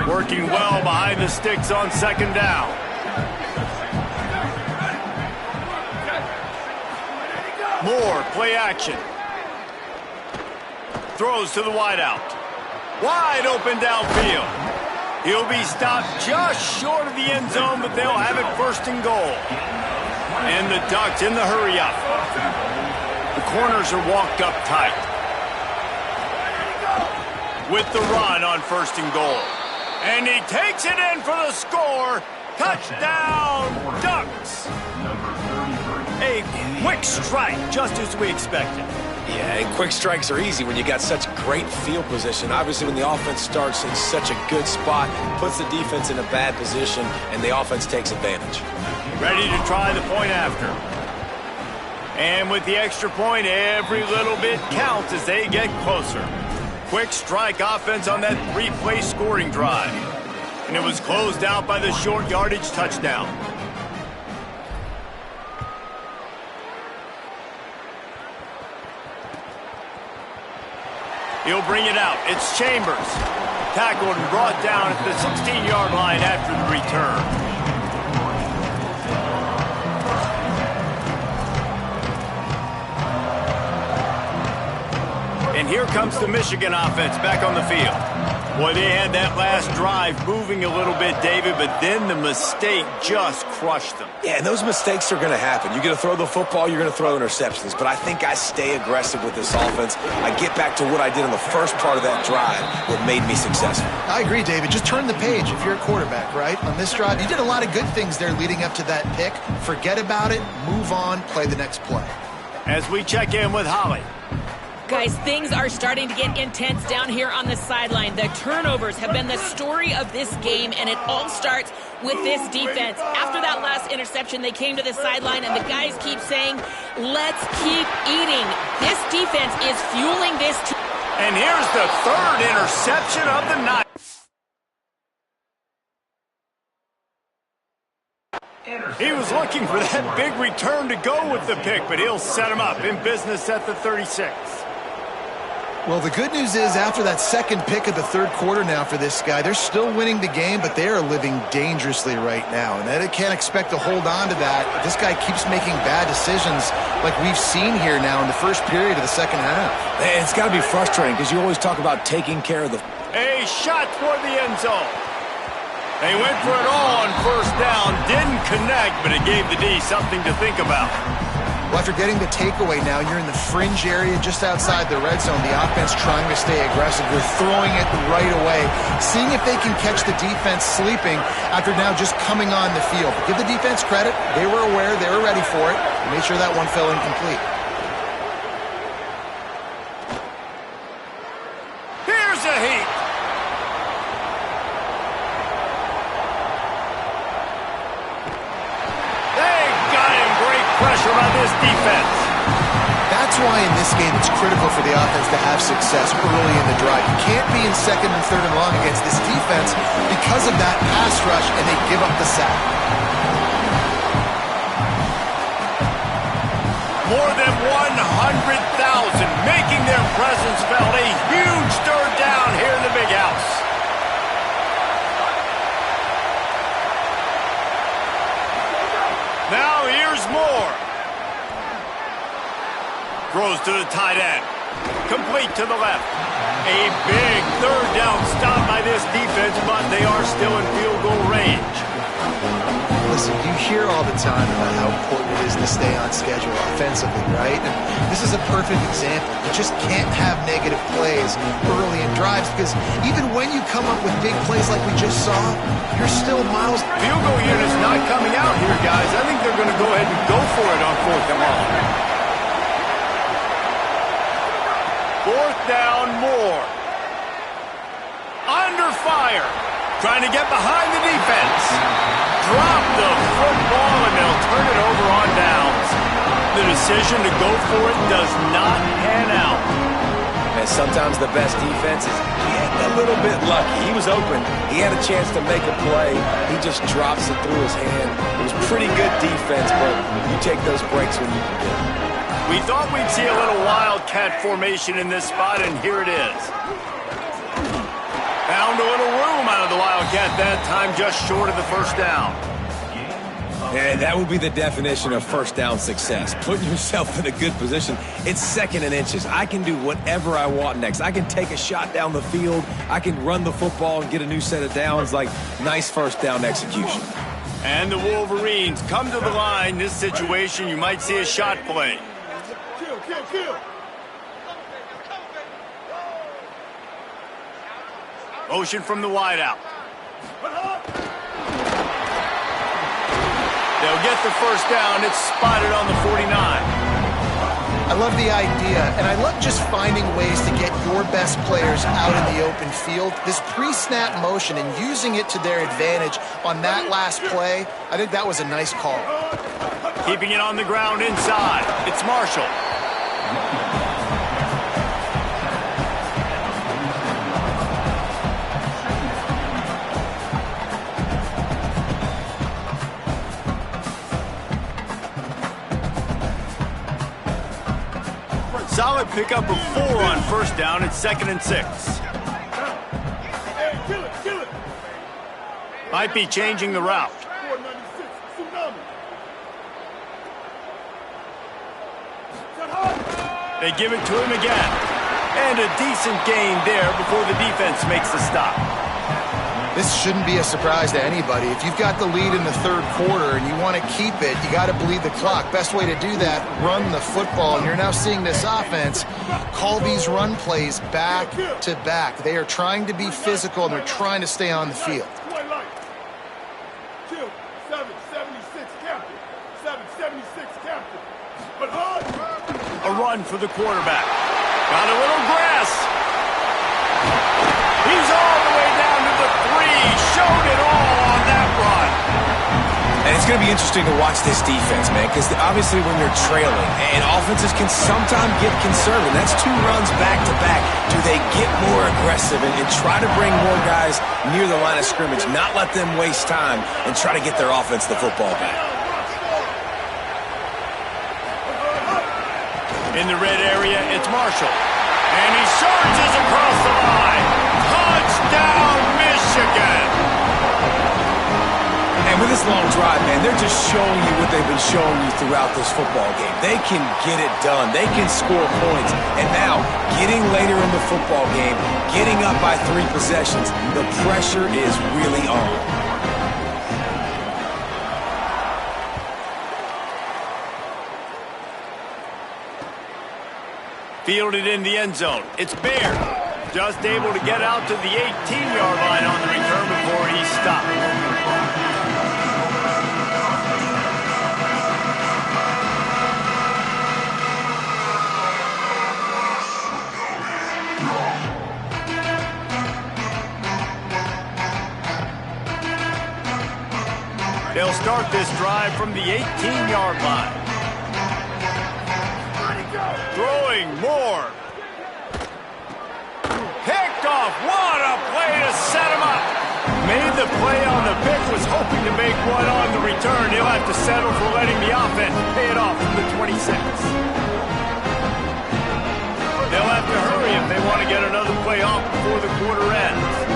Working well behind the sticks on second down. Moore, play action. Throws to the wideout. Wide open downfield. He'll be stopped just short of the end zone, but they'll have it first and goal. And the Ducks in the hurry up. The corners are walked up tight. With the run on first and goal. And he takes it in for the score. Touchdown, Ducks. A quick strike, just as we expected. Yeah, and quick strikes are easy when you got such great field position. Obviously, when the offense starts in such a good spot, puts the defense in a bad position, and the offense takes advantage. Ready to try the point after. And with the extra point, every little bit counts as they get closer. Quick strike offense on that 3-play scoring drive. And it was closed out by the short yardage touchdown. He'll bring it out. It's Chambers. Tackled and brought down at the 16-yard line after the return. And here comes the Michigan offense back on the field. Boy, they had that last drive moving a little bit, David, but then the mistake just crushed them. Yeah, and those mistakes are going to happen. You're going to throw the football, you're going to throw interceptions. But I think I stay aggressive with this offense. I get back to what I did in the first part of that drive, what made me successful. I agree, David. Just turn the page if you're a quarterback, right? On this drive, you did a lot of good things there leading up to that pick. Forget about it, move on, play the next play. As we check in with Holly. Guys, things are starting to get intense down here on the sideline. The turnovers have been the story of this game, and it all starts with this defense. After that last interception, they came to the sideline, and the guys keep saying, let's keep eating. This defense is fueling this team. And here's the third interception of the night. He was looking for that big return to go with the pick, but he'll set him up in business at the 36. Well, the good news is after that second pick of the third quarter now for this guy, they're still winning the game, but they are living dangerously right now. And they can't expect to hold on to that. This guy keeps making bad decisions like we've seen here now in the first period of the second half. It's got to be frustrating because you always talk about taking care of the... A shot toward the end zone. They went for it all on first down, didn't connect, but it gave the D something to think about. Well, after getting the takeaway now, you're in the fringe area just outside the red zone. The offense trying to stay aggressive. You're throwing it right away, seeing if they can catch the defense sleeping after now just coming on the field. Give the defense credit. They were aware. They were ready for it. They made sure that one fell incomplete. Here's a heat. Pressure by this defense. That's why in this game it's critical for the offense to have success early in the drive. You can't be in second and third and long against this defense because of that pass rush, and they give up the sack. More than 100,000 making their presence felt. A huge third down here in the big house. Now here's Moore. Throws to the tight end. Complete to the left. A big third down stop by this defense, but they are still in field goal range. Listen, you hear all the time about how important it is to stay on schedule offensively, right? And this is a perfect example. You just can't have negative plays early in drives because even when you come up with big plays like we just saw, you're still miles. Field goal unit's not coming out here, guys. I think they're going to go ahead and go for it on fourth and long. Fourth down, Moore. Under fire. Trying to get behind the defense. Drop the football, and they'll turn it over on downs. The decision to go for it does not pan out. And sometimes the best defense is getting a little bit lucky. He was open. He had a chance to make a play. He just drops it through his hand. It was pretty good defense, but you take those breaks when you can get them. We thought we'd see a little wildcat formation in this spot, and here it is. Found a little room out of the wildcat that time, just short of the first down. And that would be the definition of first down success. Putting yourself in a good position. It's second and inches. I can do whatever I want next. I can take a shot down the field. I can run the football and get a new set of downs. Like, nice first down execution. And the Wolverines come to the line. This situation, you might see a shot play. Kill. Motion from the wideout. They'll get the first down. It's spotted on the 49. I love the idea, and I love just finding ways to get your best players out in the open field. This pre-snap motion and using it to their advantage on that last play, I think that was a nice call. Keeping it on the ground inside. It's Marshall. Solid pickup of 4 on first down. It's 2nd and 6. Hey, kill it. Might be changing the route. 496, tsunami. They give it to him again. And a decent gain there before the defense makes the stop. This shouldn't be a surprise to anybody. If you've got the lead in the third quarter and you want to keep it, you got to bleed the clock. Best way to do that, run the football. And you're now seeing this offense call these run plays back to back. They are trying to be physical, and they're trying to stay on the field. Kill, 776 captain. 776 captain. But hard. A run for the quarterback. Got a little grass. He's all the way down to the 3. Showed it all on that run. And it's It's going to be interesting to watch this defense, man, because obviously when you're trailing, and offenses can sometimes get conservative. That's 2 runs back-to-back. Do they get more aggressive and try to bring more guys near the line of scrimmage, not let them waste time, and try to get their offense the football back? In the red area, it's Marshall. And he surges across the line. Touchdown, Michigan! And with this long drive, man, they're just showing you what they've been showing you throughout this football game. They can get it done. They can score points. And now, getting later in the football game, getting up by 3 possessions, the pressure is really on. Fielded in the end zone. It's Baird. Just able to get out to the 18-yard line on the return before he stopped. They'll start this drive from the 18-yard line. Throwing more. Picked off. What a play to set him up. Made the play on the pick, was hoping to make one on the return. He'll have to settle for letting the offense pay it off from the 26. They'll have to hurry if they want to get another play off before the quarter ends.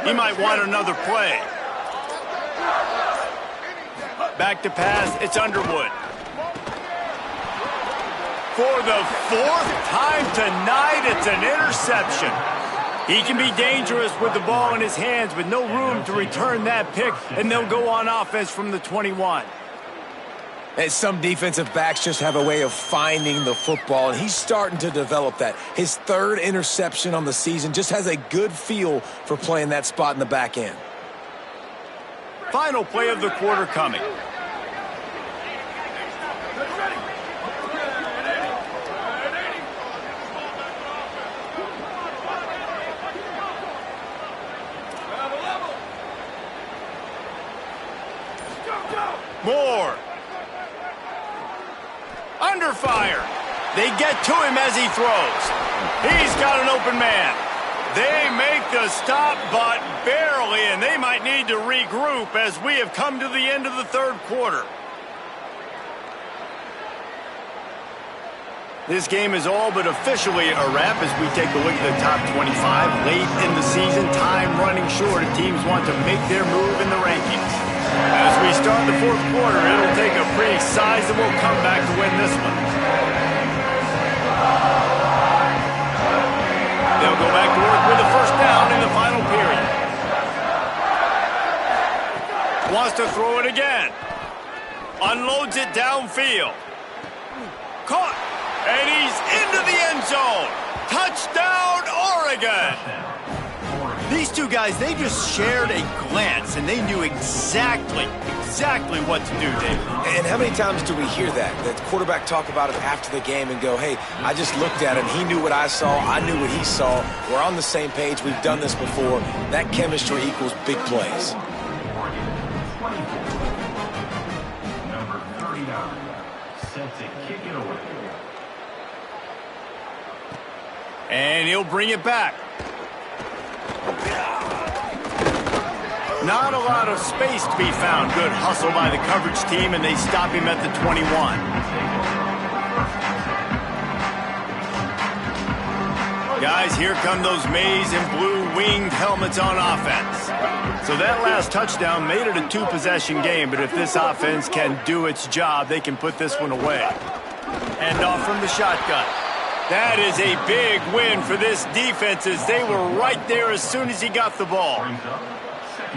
He might want another play. Back to pass, it's Underwood. For the 4th time tonight, it's an interception. He can be dangerous with the ball in his hands, with no room to return that pick, and they'll go on offense from the 21. And some defensive backs just have a way of finding the football, and he's starting to develop that. His 3rd interception on the season, just has a good feel for playing that spot in the back end. Final play of the quarter coming. Moore. Under fire. They get to him as he throws. He's got an open man. They make the stop, but barely, and they might need to regroup as we have come to the end of the 3rd quarter. This game is all but officially a wrap as we take a look at the top 25. Late in the season, time running short if teams want to make their move in the rankings. As we start the 4th quarter, it'll take a pretty sizable comeback to win this one. They'll go back to work with a 1st down in the final period. Wants to throw it again. Unloads it downfield. Caught. And he's into the end zone. Touchdown, Oregon. These two guys, they just shared a glance, and they knew exactly what to do, David. And how many times do we hear that? That quarterback talk about it after the game and go, hey, I just looked at him. He knew what I saw. I knew what he saw. We're on the same page. We've done this before. That chemistry equals big plays. Number 39, set to kick it away. And he'll bring it back. Not a lot of space to be found. Good hustle by the coverage team, and they stop him at the 21. Guys, here come those maize and blue winged helmets on offense. So that last touchdown made it a 2-possession game, but if this offense can do its job, they can put this one away. And off from the shotgun. That is a big win for this defense as they were right there as soon as he got the ball.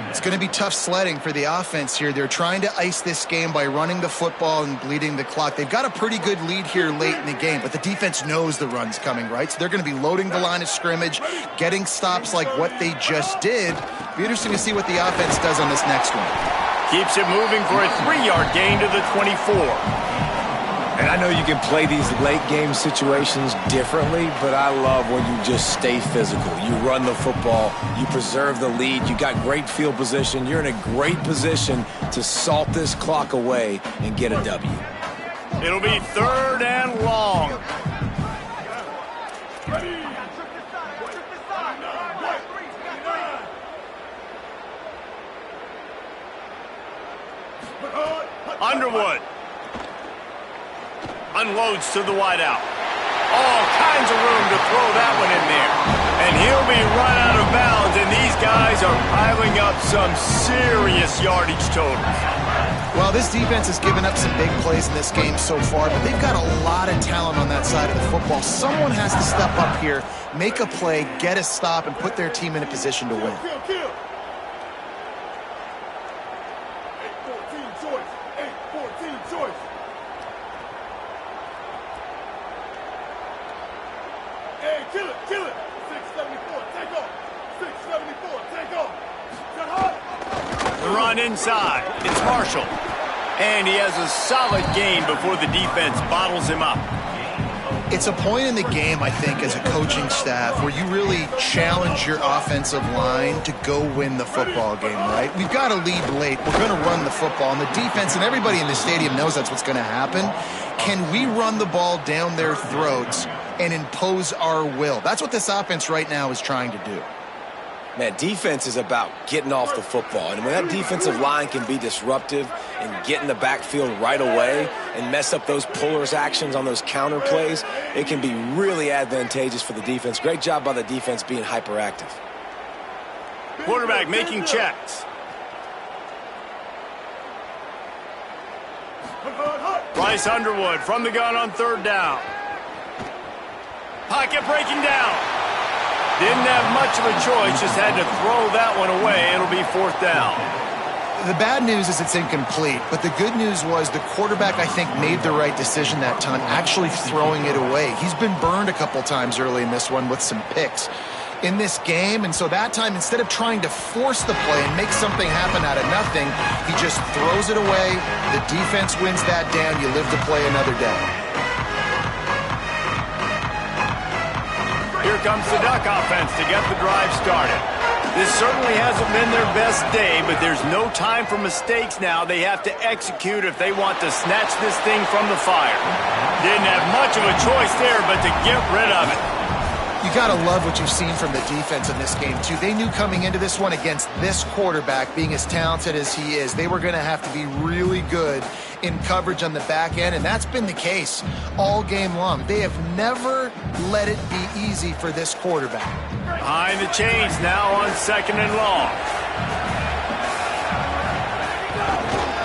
It's going to be tough sledding for the offense here. They're trying to ice this game by running the football and bleeding the clock. They've got a pretty good lead here late in the game, but the defense knows the run's coming, right? So they're going to be loading the line of scrimmage, getting stops like what they just did. Be interesting to see what the offense does on this next one. Keeps it moving for a 3-yard gain to the 24. And I know you can play these late game situations differently, but I love when you just stay physical. You run the football, you preserve the lead, you got great field position, you're in a great position to salt this clock away and get a W. It'll be 3rd and long. Underwood unloads to the wideout. All kinds of room to throw that one in there. And he'll be run out of bounds, and these guys are piling up some serious yardage totals. Well, this defense has given up some big plays in this game so far, but they've got a lot of talent on that side of the football. Someone has to step up here, make a play, get a stop, and put their team in a position to win. Kill. 8-14 choice. 8-14 choice. Hey, kill it. 674, take off. 674, take off. Set hard. The run inside. It's Marshall. And he has a solid gain before the defense bottles him up. It's a point in the game, I think, as a coaching staff where you really challenge your offensive line to go win the football game, right? We've got to lead late. We're going to run the football. And the defense and everybody in the stadium knows that's what's going to happen. Can we run the ball down their throats and impose our will? That's what this offense right now is trying to do. Man, defense is about getting off the football. And when that defensive line can be disruptive and get in the backfield right away and mess up those pullers actions on those counter plays, it can be really advantageous for the defense. Great job by the defense being hyperactive. Quarterback making checks. Bryce Underwood from the gun on 3rd down. Pocket breaking down. Didn't have much of a choice, just had to throw that one away. It'll be 4th down. The bad news is it's incomplete, but the good news was the quarterback, I think, made the right decision that time, actually throwing it away. He's been burned a couple times early in this one with some picks in this game, and so that time, instead of trying to force the play and make something happen out of nothing, he just throws it away. The defense wins that down. You live to play another day. Here comes the Duck offense to get the drive started. This certainly hasn't been their best day, but there's no time for mistakes now. They have to execute if they want to snatch this thing from the fire. Didn't have much of a choice there, but to get rid of it. You got to love what you've seen from the defense in this game, too. They knew coming into this one against this quarterback, being as talented as he is, they were going to have to be really good in coverage on the back end, and that's been the case all game long. They have never let it be easy for this quarterback. Behind the chains now on 2nd and long.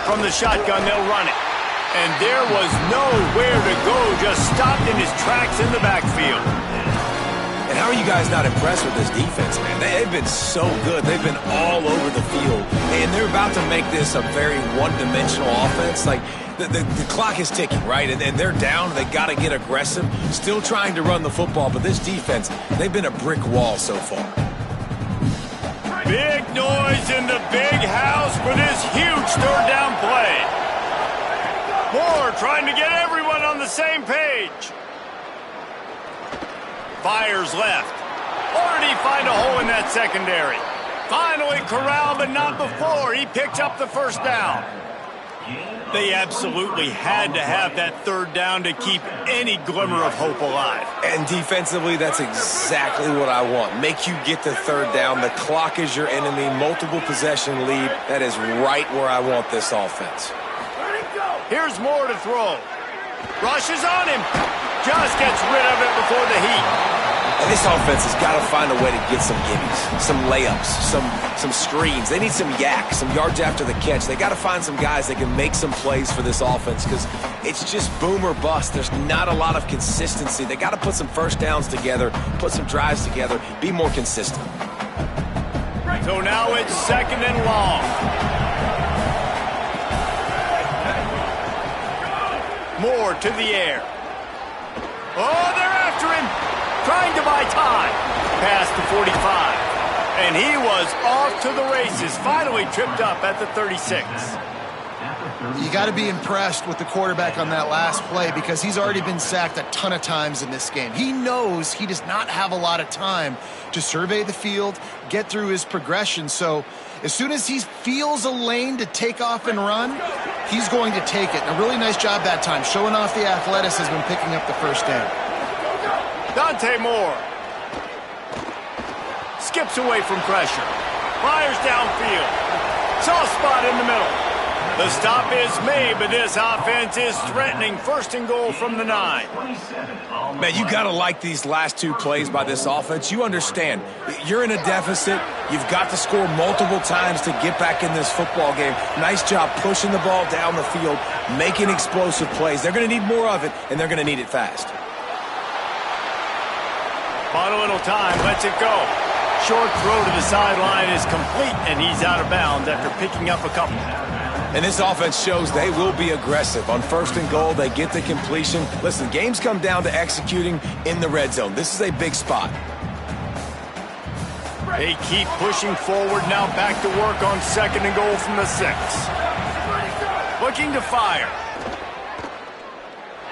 From the shotgun, they'll run it. And there was nowhere to go, just stopped in his tracks in the backfield. And how are you guys not impressed with this defense, man? They've been so good. They've been all over the field. And they're about to make this a very one-dimensional offense. Like, the clock is ticking, right? And they're down. They got to get aggressive. Still trying to run the football. But this defense, they've been a brick wall so far. Big noise in the big house for this huge 3rd down play. Moore trying to get everyone on the same page. Fires left. Or did he find a hole in that secondary? Finally corralled, but not before. He picked up the 1st down. They absolutely had to have that 3rd down to keep any glimmer of hope alive. And defensively, that's exactly what I want. Make you get the 3rd down. The clock is your enemy. Multiple possession lead. That is right where I want this offense. Here's Moore to throw. Rushes on him. Just gets rid of it before the heat. And this offense has got to find a way to get some gimmies, some layups, some screens. They need some yak, some yards after the catch. They got to find some guys that can make some plays for this offense because it's just boom or bust. There's not a lot of consistency. They got to put some 1st downs together, put some drives together, be more consistent. So now it's 2nd and long. Moore to the air. Oh, they're after him. Trying to buy time. Past the 45. And he was off to the races. Finally tripped up at the 36. You got to be impressed with the quarterback on that last play because he's already been sacked a ton of times in this game. He knows he does not have a lot of time to survey the field, get through his progression. So as soon as he feels a lane to take off and run, he's going to take it. And a really nice job that time, showing off the athleticism and picking up the first down. Dante Moore skips away from pressure. Fires downfield. Soft spot in the middle. The stop is made, but this offense is threatening 1st and goal from the 9. Man, you got to like these last 2 plays by this offense. You understand, you're in a deficit. You've got to score multiple times to get back in this football game. Nice job pushing the ball down the field, making explosive plays. They're going to need more of it, and they're going to need it fast. Bought a little time, lets it go. Short throw to the sideline is complete, and he's out of bounds after picking up a couple. And this offense shows they will be aggressive. On 1st and goal, they get the completion. Listen, games come down to executing in the red zone. This is a big spot. They keep pushing forward, now back to work on 2nd and goal from the 6. Looking to fire.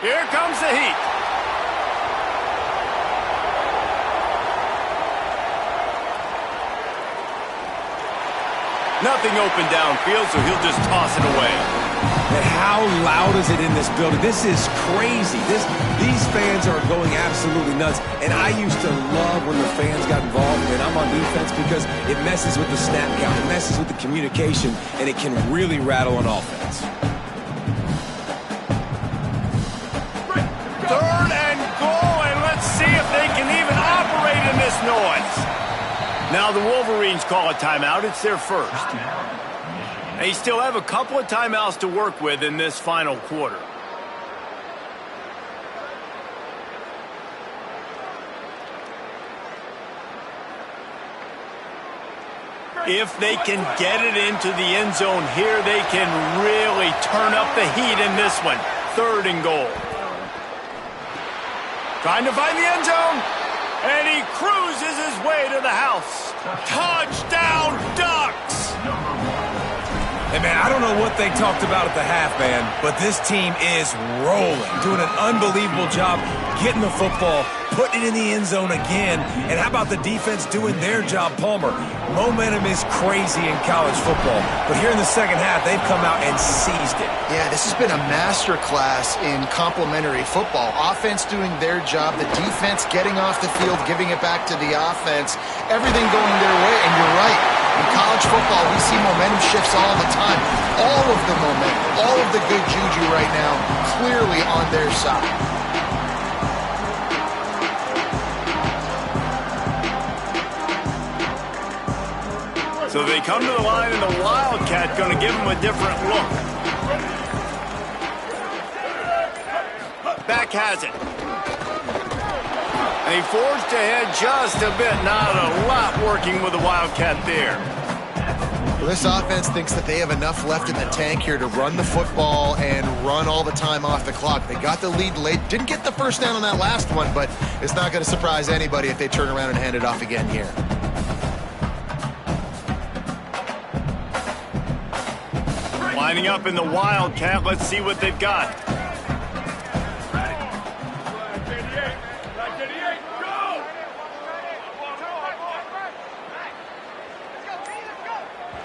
Here comes the heat. Nothing open downfield, so he'll just toss it away. And how loud is it in this building? This is crazy. These fans are going absolutely nuts. And I used to love when the fans got involved, and I'm on defense, because it messes with the snap count, it messes with the communication, and it can really rattle an offense. 3rd and goal, and let's see if they can even operate in this noise. Now the Wolverines call a timeout. It's their first. They still have a couple of timeouts to work with in this final quarter. If they can get it into the end zone here, they can really turn up the heat in this one. 3rd and goal. Trying to find the end zone. And he cruises his way to the house. Touchdown, Ducks! Hey, man, I don't know what they talked about at the half, man, but this team is rolling, doing an unbelievable job getting the football, putting it in the end zone again. And how about the defense doing their job, Palmer? Momentum is crazy in college football, but here in the second half, they've come out and seized it. Yeah, this has been a masterclass in complementary football. Offense doing their job, the defense getting off the field, giving it back to the offense, everything going their way. And you're right, in college football, we see momentum shifts all the time. All of the momentum, all of the good juju right now, clearly on their side. So they come to the line, and the Wildcat going to give them a different look. Back has it. And he forged ahead just a bit. Not a lot working with the Wildcat there. Well, this offense thinks that they have enough left in the tank here to run the football and run all the time off the clock. They got the lead late. Didn't get the first down on that last one, but it's not going to surprise anybody if they turn around and hand it off again here. Lining up in the Wildcat. Let's see what they've got.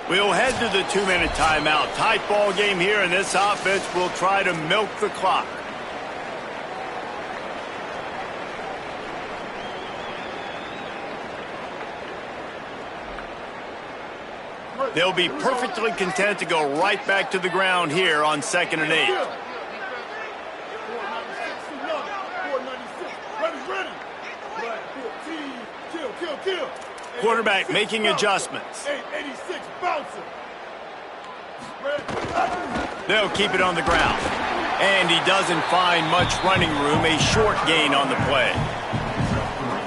We'll head to the 2-minute timeout. Tight ball game here, and this offense will try to milk the clock. They'll be perfectly content to go right back to the ground here on 2nd and 8. Quarterback making adjustments. They'll keep it on the ground. And he doesn't find much running room. A short gain on the play.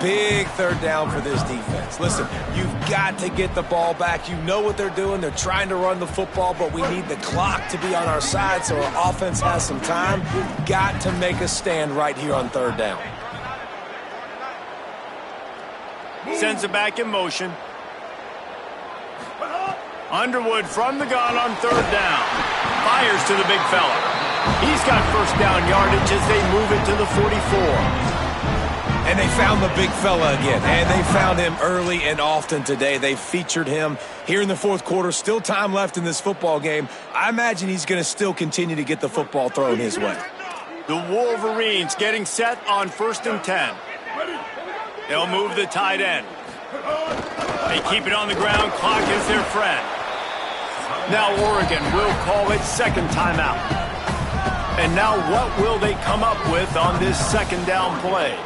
Big 3rd down for this defense. Listen, you've got to get the ball back. You know what they're doing. They're trying to run the football, but we need the clock to be on our side so our offense has some time. Got to make a stand right here on 3rd down. Sends it back in motion. Underwood from the gun on 3rd down. Fires to the big fella. He's got first down yardage as they move it to the 44. And they found the big fella again, and they found him early and often today. They featured him here in the fourth quarter. Still time left in this football game. I imagine he's going to still continue to get the football thrown his way. The Wolverines getting set on 1st and 10. They'll move the tight end. They keep it on the ground. Clock is their friend. Now Oregon will call it second timeout. And now what will they come up with on this second down play?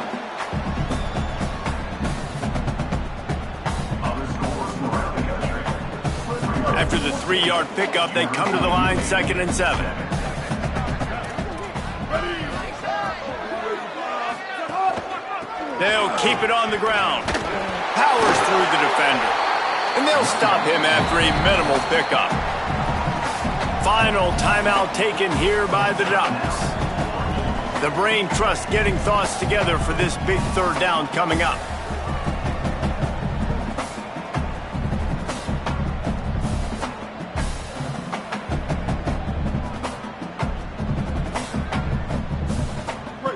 After the 3-yard pickup, they come to the line 2nd and 7. They'll keep it on the ground. Powers through the defender. And they'll stop him after a minimal pickup. Final timeout taken here by the Ducks. The Brain Trust getting thoughts together for this big third down coming up.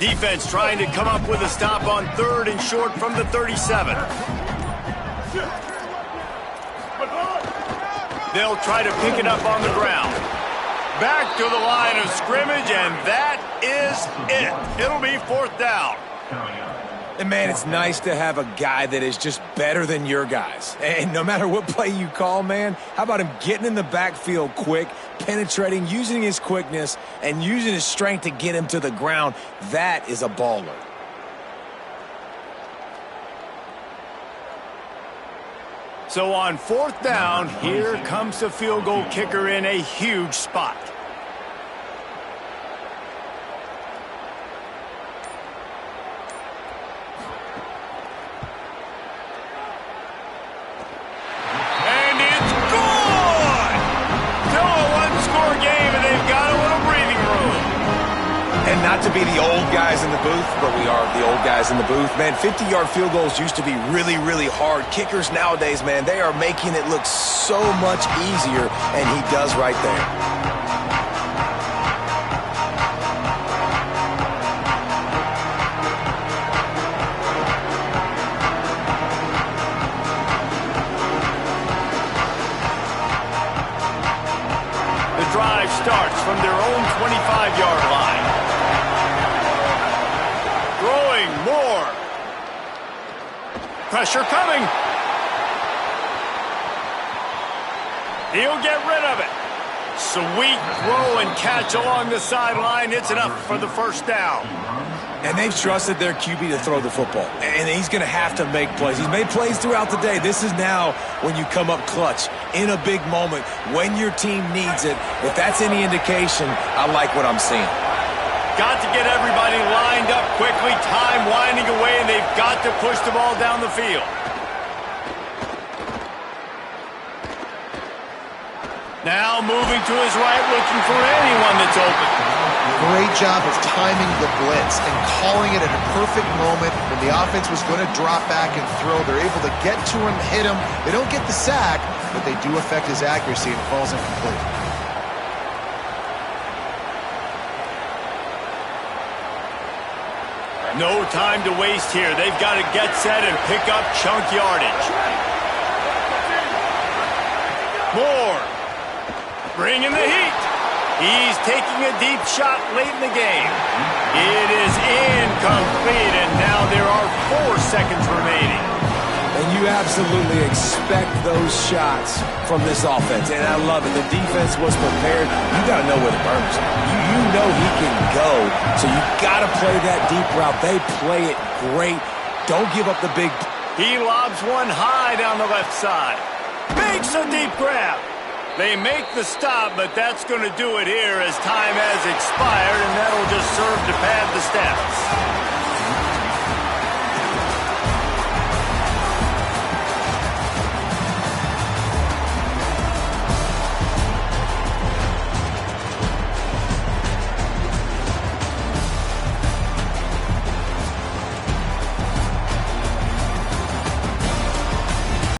Defense trying to come up with a stop on 3rd and short from the 37. They'll try to pick it up on the ground. Back to the line of scrimmage, and that is it. It'll be 4th down. And, man, it's nice to have a guy that is just better than your guys. And no matter what play you call, man, how about him getting in the backfield quick, penetrating, using his quickness, and using his strength to get him to the ground? That is a baller. So on 4th down, here comes the field goal kicker in a huge spot. And it's good! Still a one-score game, and they've got a little breathing room. And not to be the old guys in the booth, but we are the old guys in the booth. Man, 50-yard field goals used to be really, really hard. Kickers nowadays, man, they are making it look so much easier, and he does right there. The drive starts from their own 25-yard line. Throwing more. Pressure coming. He'll get rid of it. Sweet throw and catch along the sideline. It's enough for the first down. And they've trusted their QB to throw the football. And he's going to have to make plays. He's made plays throughout the day. This is now when you come up clutch in a big moment when your team needs it. If that's any indication, I like what I'm seeing. Got to get everybody lined up quickly. Time winding away, and they've got to push the ball down the field. Now moving to his right, looking for anyone that's open. Great job of timing the blitz and calling it at a perfect moment when the offense was going to drop back and throw. They're able to get to him, hit him. They don't get the sack, but they do affect his accuracy and falls incomplete. No time to waste here. They've got to get set and pick up chunk yardage. Moore bringing the heat. He's taking a deep shot late in the game. It is incomplete, and now there are 4 seconds remaining. And you absolutely expect those shots from this offense, and I love it. The defense was prepared. You got to know where the burners are. You know he can go, so you got to play that deep route. They play it great. Don't give up the big. He lobs one high down the left side. Makes a deep grab. They make the stop, but that's going to do it here as time has expired, and that'll just serve to pad the stats.